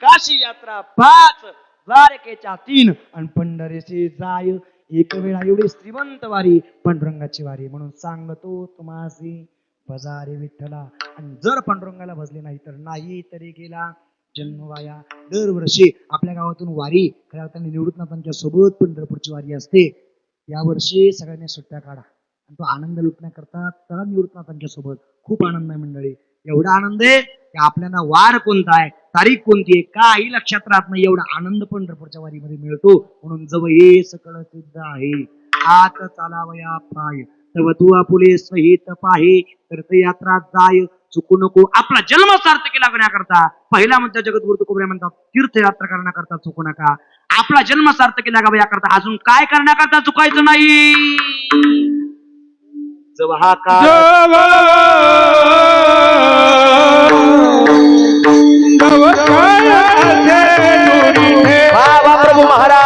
काशी यात्रा 5, द्वारकेच्या 3, आणि पंढरीची जाय एक वेळा. एवढी श्रीमंत वारी पांडुरंगाची वारी. म्हणून सांगतो तुम्हासी भजारे विठ्ठला. आणि जर पांडुरंगाला भजले नाही तर नाही तरी गेला जन्म वाया. दरवर्षी आपल्या गावातून वारी खऱ्या अर्थाने निवृत्तनाथांच्या सोबत पंढरपूरची वारी असते. यावर्षी सगळ्यांनी सुट्ट्या काढा आणि तो आनंद लुटण्याकरता चला निवृत्तनाथांच्या सोबत. खूप आनंद आहे मंडळी. एवढा आनंद आहे की आपल्याला वार कोणता आहे, तारीख कोणती आहे, काही लक्षात राहत नाही. एवढा आनंद पंढरपूरच्या वारीमध्ये मिळतो. म्हणून जव हे सकळ सिद्ध आहे, हात चालावया पाय तव तू आपुले स्वहित पाहे. तीर्थयात्रा जाय चुकू नको. आपला जन्म सार्थकी लागण्याकरता पहिला म्हणतात जगद्गुरु तुकोबरे म्हणतात तीर्थयात्रा करण्याकरता चुकू नका. आपला जन्म सार्थकी लागावा याकरता अजून काय करण्याकरता चुकायचं नाही. जव हा काळ बाबा प्रभू महाराज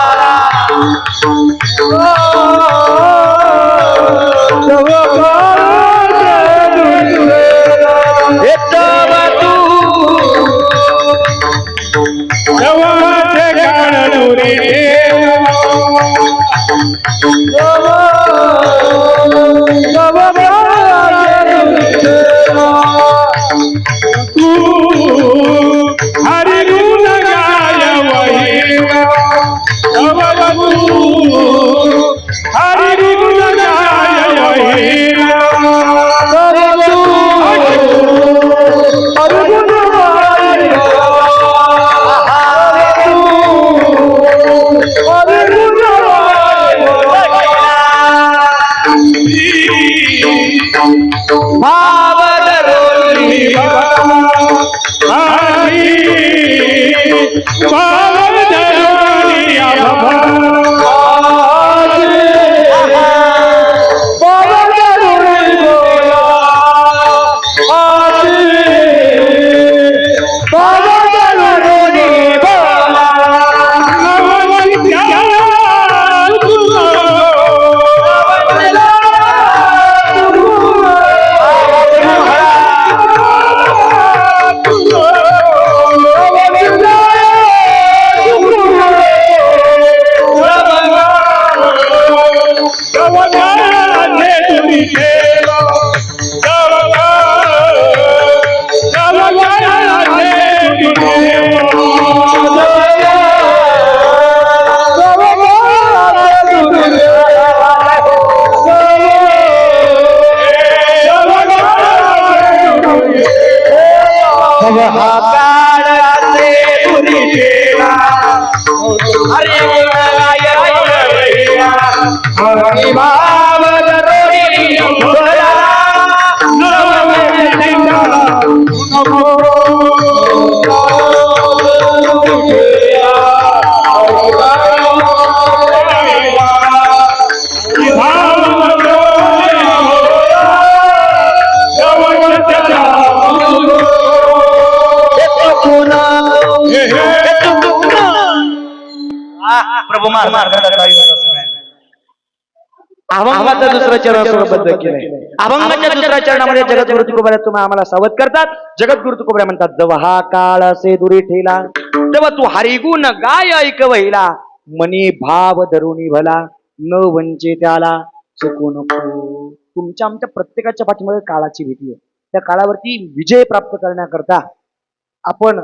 हरी भाव दरोडी भोला नवमे सिंगाला नको प्रभू अभंगाचा दुसरा चरण सुरबद्ध केलंय. अभंगाच्या दुसऱ्या चरणामध्ये जगद्गुरु तुकोबऱ्या तुम्ही आम्हाला सावध करतात. जगद्गुरु तुकोबऱ्या म्हणतात, जव हा काळ असे दुरी ठेला तेव्हा तू हरिगुण गाय ऐक वहिला, मनी भाव धरुणी भला न वंचे त्याला चुकू नको. तुमच्या आमच्या प्रत्येकाच्या पाठीमध्ये काळाची भीती आहे. त्या काळावरती विजय प्राप्त करण्याकरता आपण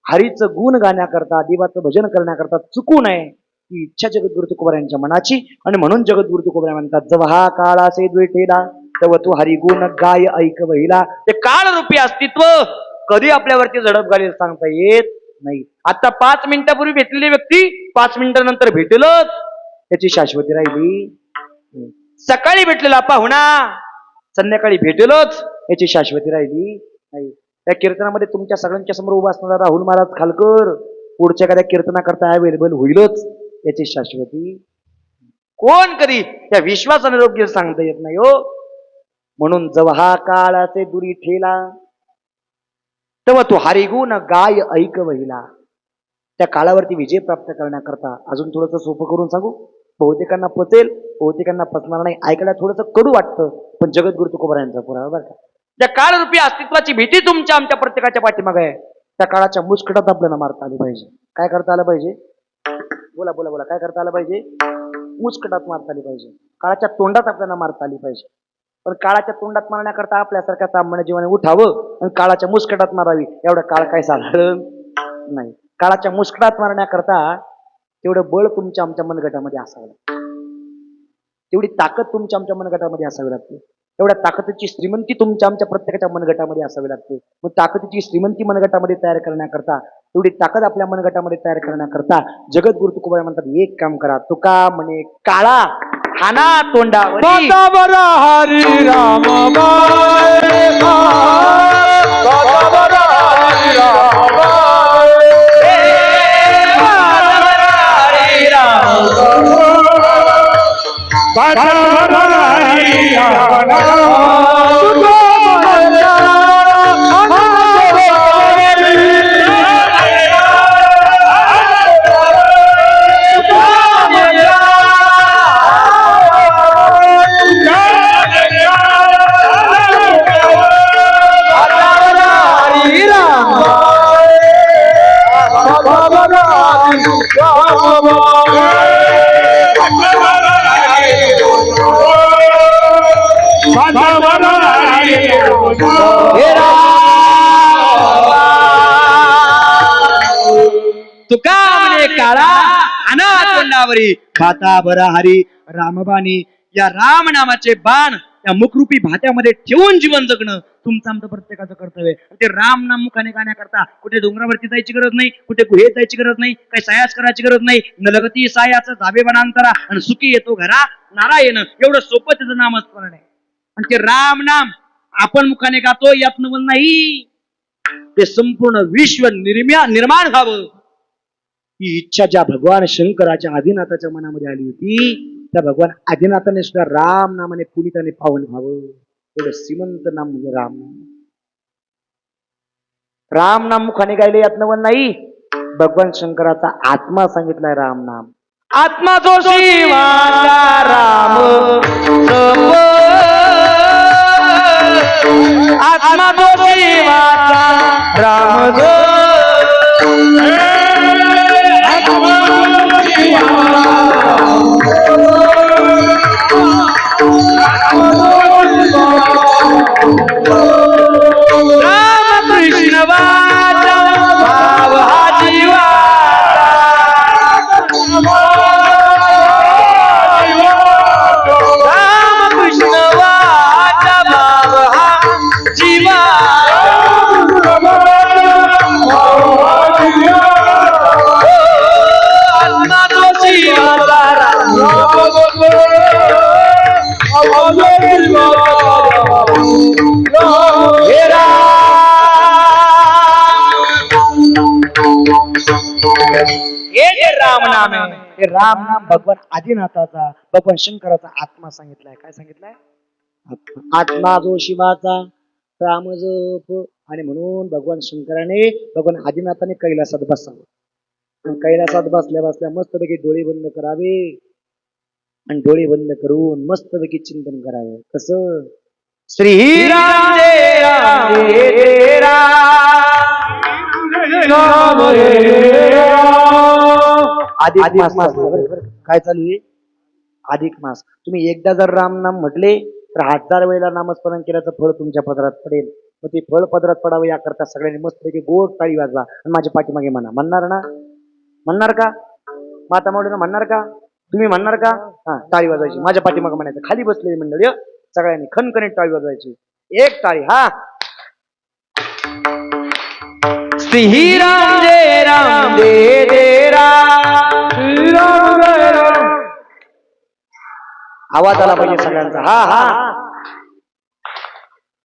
हरीचं गुण गाण्याकरता देवाचं भजन करण्याकरता चुकू नये ही इच्छा जगद्गुरु तुकोबऱ्यांच्या मनाची. आणि म्हणून जगद्गुरु तुकोबऱ्या म्हणतात, जव हा काळ असे द्वेठेला तेव्हा तू हरिगुण गाय ऐक वहिला. ते काळरूपी अस्तित्व कधी आपल्यावरती झडप घालेल सांगता येत नाही. आता 5 मिनिटापूर्वी भेटलेली व्यक्ती 5 मिनिटानंतर भेटेलच त्याची शाश्वती राहिली. सकाळी भेटलेला पाहुणा संध्याकाळी भेटेलच याची शाश्वती राहिली नाही. त्या कीर्तनामध्ये तुमच्या सगळ्यांच्या समोर उभा असणारा राहुल महाराज खालकर पुढच्या एखाद्या कीर्तनाकरता अवेलेबल होईलच याची शाश्वती कोण कधी त्या विश्वासाने योग्य सांगता येत नाही हो. म्हणून जव हा काळाचे दुरी ठेला तेव्हा तू हरिगुण गाय ऐक वहिला. त्या काळावरती विजय प्राप्त करण्याकरता अजून थोडंसं सोपं करून सांगू. बहुतेकांना पचेल, बहुतेकांना पचणार नाही. ऐकायला थोडंसं कडू वाटतं, पण जगद्गुरु तुकोबऱ्यांचा पुरावा बरं का. त्या काळरूपी अस्तित्वाची भीती तुमच्या आमच्या प्रत्येकाच्या पाठीमागे आहे. त्या काळाच्या मुस्कटात आपल्याला मारता आली पाहिजे. काय करता आलं पाहिजे? बोला बोला बोला. काय करता आलं पाहिजे? मुस्कटात मारता आली पाहिजे. काळाच्या तोंडात आपल्याला मारता आली पाहिजे. पण काळाच्या तोंडात मारण्याकरता आपल्यासारख्या सामान्य जीवाने उठावं आणि काळाच्या मुस्कटात मारावी एवढं काळ काय साधारण नाही. काळाच्या मुस्कटात मारण्याकरता तेवढं बळ तुमच्या आमच्या मनगटामध्ये असावं लागतं. तेवढी ताकद तुमच्या आमच्या मनगटामध्ये असावी लागते. एवढ्या ताकदीची श्रीमंती तुमच्या आमच्या प्रत्येकाच्या मनगटामध्ये असावी लागते. मग ताकदीची श्रीमंती मनगटामध्ये तयार करण्याकरता तेवढी ताकद आपल्या मनगटामध्ये तयार करण्याकरता जगद्गुरु तुकोबा म्हणतात, एक काम करा. तुका म्हणे काळा हाना तोंडावर हरी राम तुका म्हणे काळा हाना तोंडावरी भाता बरा हरी रामबाणी. या राम नामाचे बाण त्या मुखरूपी भात्यामध्ये ठेवून जीवन जगणं तुमचं आमचं प्रत्येकाचं कर्तव्य. ते राम नाम मुखाने गाण्याकरता कुठे डोंगरावरती जायची गरज नाही, कुठे गुहेत जायची गरज नाही, काही सायास करायची गरज नाही. नलगती सायाचं जाबे वनांतरा आणि सुखी येतो घरा नारायण. एवढं सोपं त्याचं नामस्मरण आहे. आणि ते राम नाम आपण मुखाने गातो यात नवल नाही. ते संपूर्ण विश्व निर्माण व्हावं ही इच्छा ज्या भगवान शंकराच्या आदिनाथाच्या मनामध्ये आली होती, त्या भगवान आदिनाथाने सुद्धा राम नामाने पुनिताने पावन व्हावं. एवढं श्रीमंत नाम म्हणजे राम नाम. राम नाम मुखाने गायले यात नवल नाही. भगवान शंकराचा आत्मा सांगितलाय राम नाम. आत्मा जो शिवाचा राम आत्मा जो शिवाचा राम राम कृष्ण वाचा भाव हा जीवा राम कृष्ण वाचा भाव हा जीवा हे हे जे राम नाम आहे हे राम नाम भगवान आदिनाथाचा भगवान शंकराचा आत्मा सांगितलाय. काय सांगितलाय? आत्मा जो शिवाचा राम जप. आणि म्हणून भगवान शंकराने भगवान आदिनाथाने कैलासात बसावं. आणि कैलासात बसल्या बसल्या मस्तपैकी डोळे बंद करावे आणि डोळे बंद करून मस्तपैकी चिंतन करावे. कसं? श्रीराम जय राम जय जय राम. अधिक मास काय चालू आहे? अधिक मास. तुम्ही एकदा जर राम नाम म्हटले तर 1000 वेळेला नामस्मरण केल्याचं फळ तुमच्या पदरात पडेल. मग ते फळ पदरात पडावं याकरता सगळ्यांनी मस्तपैकी गोड टाळी वाजवा आणि माझ्या पाठीमागे म्हणा. म्हणणार ना? म्हणणार का? माता माऊलींना म्हणणार का? तुम्ही म्हणणार का? हा, टाळी वाजवायची. माझ्या पाठीमागे म्हणायचं. खाली बसलेली मंडळी सगळ्यांनी खणखणीत टाळी वाजवायची. एक टाळी. हा. श्रीराम जय राम जय जय राम. श्रीराम जय राम. आवाज आला पाहिजे सगळ्यांचा. हा हा.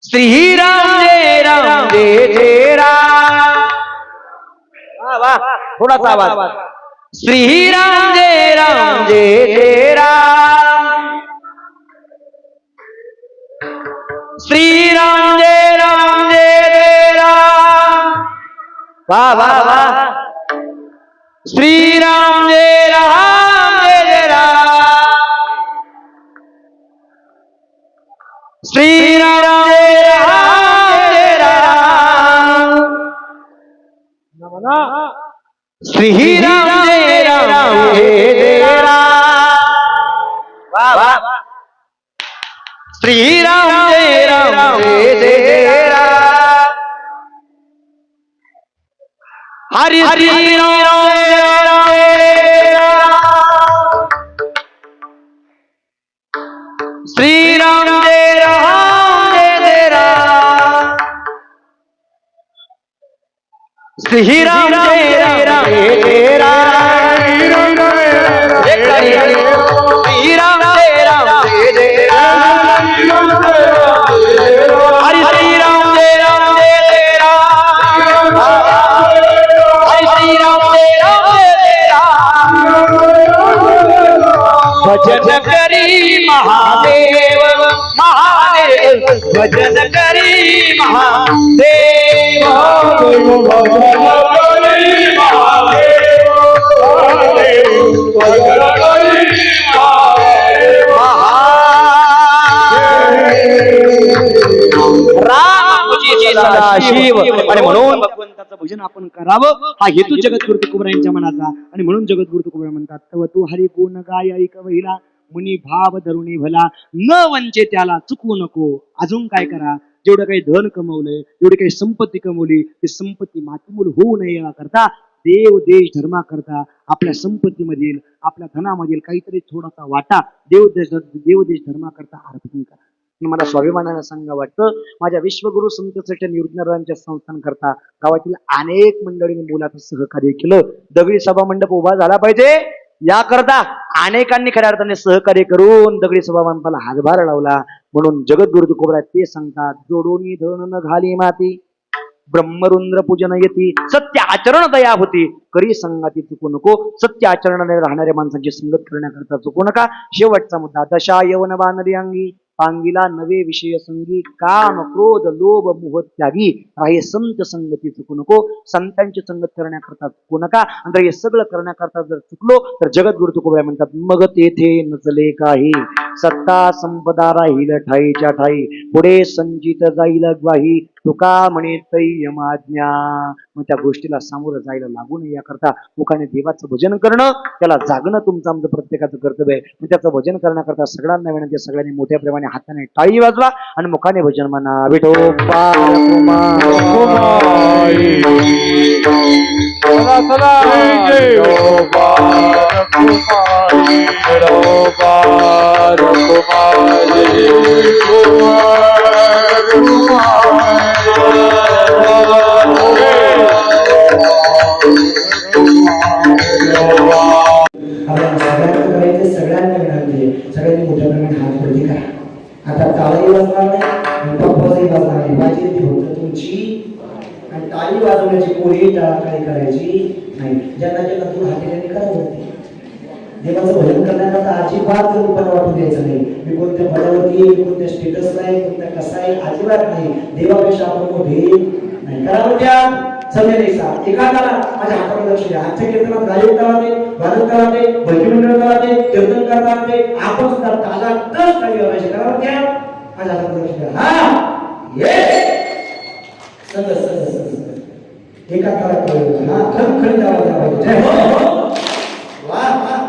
श्रीराम जय राम जय जय राम. वा वा. थोडासा आवाज. श्रीराम जय राम जय जय राम. श्रीराम जय राम जय जय राम. वा वा वा. श्रीराम जय राम जय जय राम. श्रीराम जय राम जय राम. श्रीराम जय राम जय जय राम. वा वा. श्रीराम जय राम जय जय राम. हरि श्री राम जय राम जय राम. श्रीराम जय राम जय जय राम. श्रीराम जय राम जय जय राम. श्रीराम जय राम जय जय राम. हरि श्री राम जय राम जय जय राम. हरि श्री राम जय राम जय जय राम. भजन करी महादेव महादेव. भजन करी महादेव. शिव. आणि म्हणून भगवंताचं भजन आपण करावं हा हेतू जगद्गुरु तुकोबरा यांच्या मनाचा. आणि म्हणून जगद्गुरु तुकोबरा म्हणतात तव तू हरी गुण गाय ऐक वहिला मुनी भाव धरुणी भला न वंचे त्याला चुकवू नको. अजून काय करा? जेवढं काही धन कमवलंय जेवढी काही संपत्ती कमवली ती संपत्ती मातीमूल होऊ नये याकरता देव देश धर्मा करता आपल्या संपत्तीमधील आपल्या धनामधील काहीतरी थोडासा वाटा देव देश धर्मा करता अर्पण करा. मला स्वाभिमानाने सांगा वाटतं माझ्या विश्वगुरु संत निवृत्तीनारायणच्या संस्थान करता गावातील अनेक मंडळींनी मुलाचं सहकार्य केलं. दगडी सभा मंडप उभा झाला पाहिजे याकरता अनेकांनी खऱ्या अर्थाने सहकार्य करून दगडी सभा मंडपाला हातभार लावला. म्हणून जगद्गुरु तुकोबरा ते सांगतात जोडोनी धन न घाली माती ब्रह्मरुंद्र पूजन येती सत्य आचरण दया होती करी संगाती चुकू नको. सत्य आचरणाने राहणाऱ्या माणसांची संगत करण्याकरता चुकू नका. शेवटचा मुद्दा दशा यवन बानरी अंगी पांगिला नवे विषय संगी काम क्रोध लोभ मोह त्यागी राहे संत संगती चुकू नको. संतांची संगत करण्याकरता चुकू नका. आणि हे सगळं करण्याकरता जर चुकलो तर जगद्गुरु तुकोबरा म्हणतात मग तेथे नचले काही सत्ता संपदा राहील ठाईच्या ठाई पुढे संचित जाईल ग्वाही तुका म्हणे तैयमाज्ञा. मग त्या गोष्टीला सामोरं जायला लागू नये याकरता मुखाने देवाचं भजन करणं त्याला जागणं तुमचं आमचं प्रत्येकाचं कर्तव्य आहे. मग त्याचं भजन करण्याकरता सगळ्यांना विनंती सगळ्यांनी मोठ्या प्रेमाने हाताने टाळी वाजवा आणि मुखाने भजन म्हणा. सगळ्यांनी विनंती सगळ्यांनी मोठ्या प्रमाणात हात वरती करा. आता टाळी वाजणार नाही आणि पप्पाचंही वाजणार नाही. माझी ती होतं तुमची. आणि टाळी वाजवण्याची कोणी टाळाटाळी करायची नाही. ज्यांना ज्यांना दूर हाकेल्याने करावं. देवाचं भजन करण्याकरता अजिबात कल्पना वाटू द्यायचं नाही. मी कोणत्या पदावरती आहे, मी कोणत्या स्टेटसला आहे, कोणत्या कसा आहे, अजिबात नाही. देवापेक्षा आपण मोठे नाही. करावं त्या समय नाही सा एखाद्याला माझ्या हातामध्ये लक्ष द्या. आजच्या कीर्तनात गायक करा ते, वादन करा ते, भजन मंडळ करा ते, कीर्तन करता ते, आपण सुद्धा ताजा टच काही करायचे. करावं त्या माझ्या हातामध्ये लक्ष द्या. हा ये संग संग संग एका ताला कळलं. हा खळखळीत आवाज आला. जय हो. वाह वाह.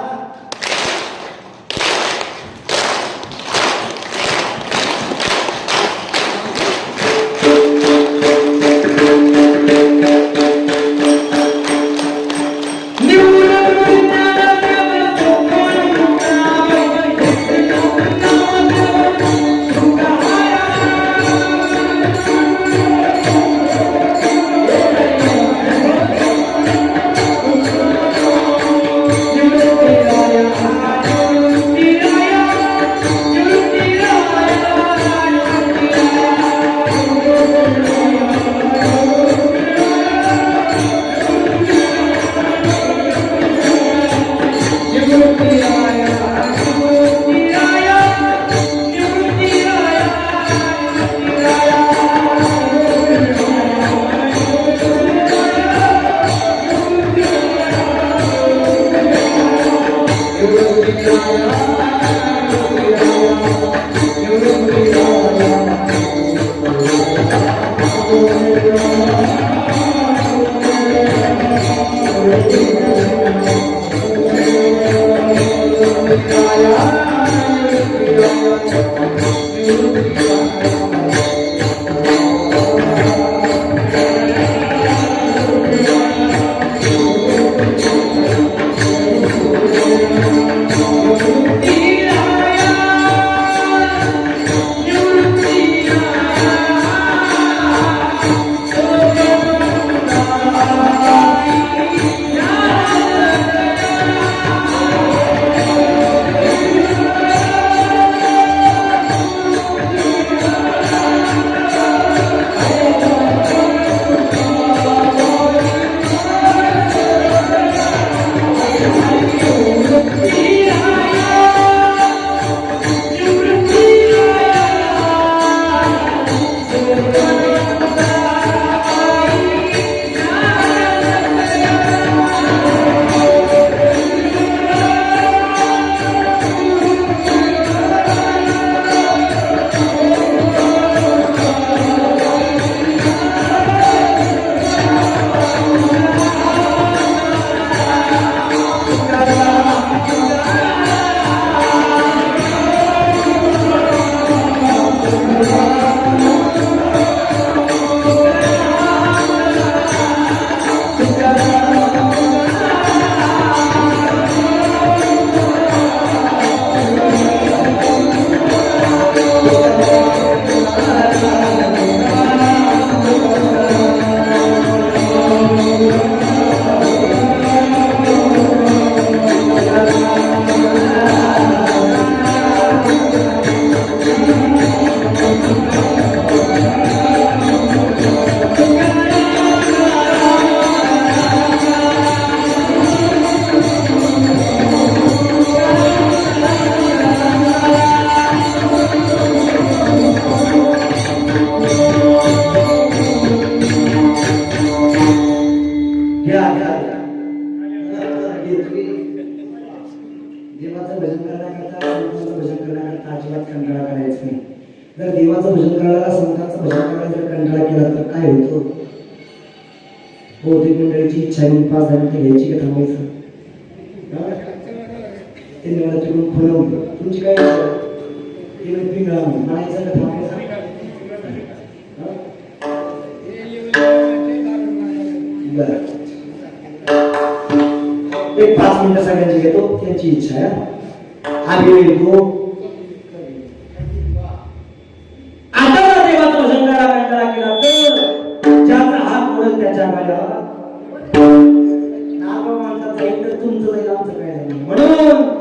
देवाचं भजन करण्याकरता संतांचं भजन करण्याकरता अजिबात कंटाळा करायचा नाही. जर देवाचं भजन करायला संतांचं भजन करायला जर कंटाळा केला तर काय होतो? बहुतेक मंडळीची इच्छा आहे 5-10 मिनिटं घ्यायची का थांबायचं? ते निवडा तिकडून खुलवून तुमची काय पिंगळा म्हणायचं का थांबायचं? एक 5 मिनिटं सगळ्यांची घेतो, त्यांची इच्छा आहे. आम्ही येतो आता जर देवाचं भजन करायला कंटाळा केला तर ज्याचा हात मोडेल त्याच्या पायाला नाव माणसाचं जाईल तर तुमचं जाईल, आमचं काय नाही. म्हणून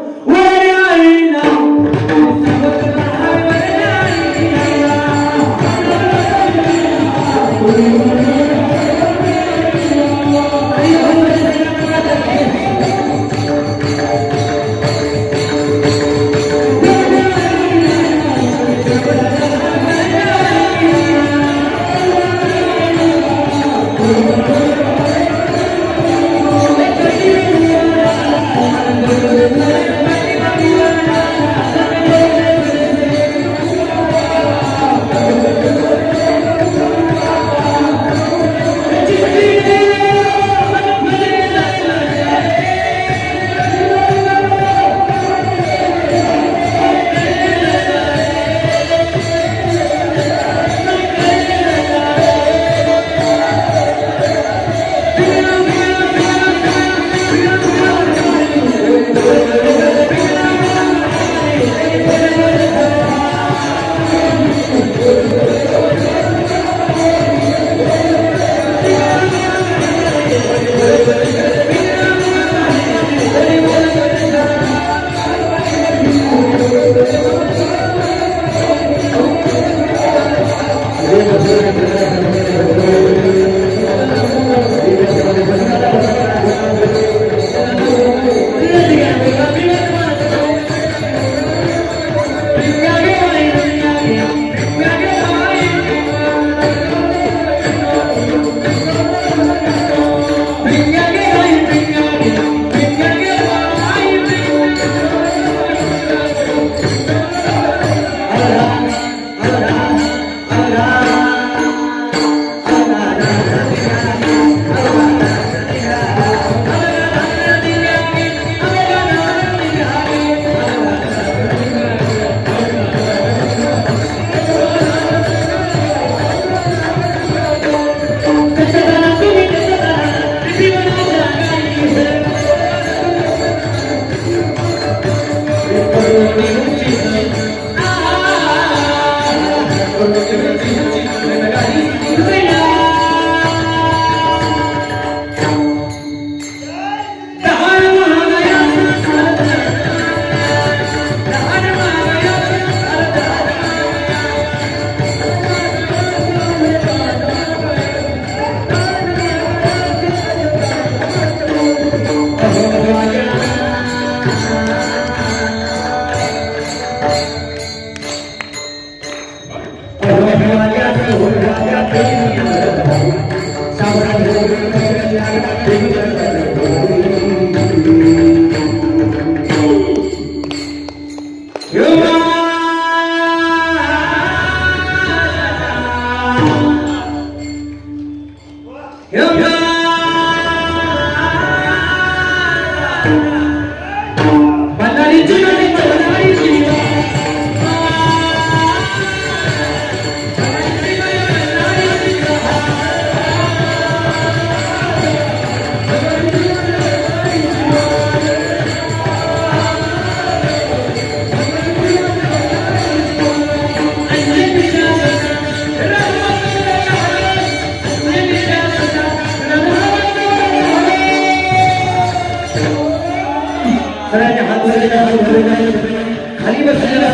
खाली बसलेला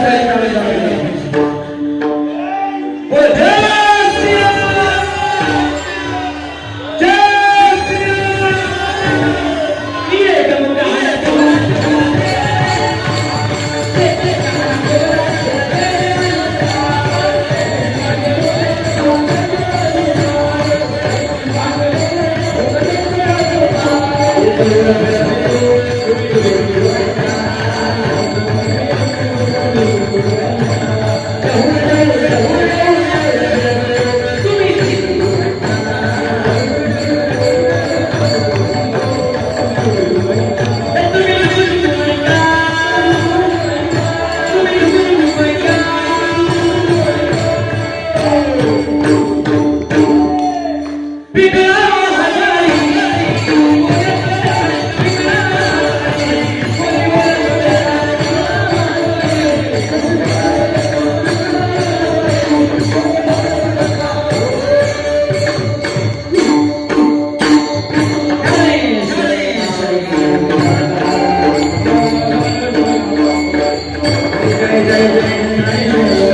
जय जय जय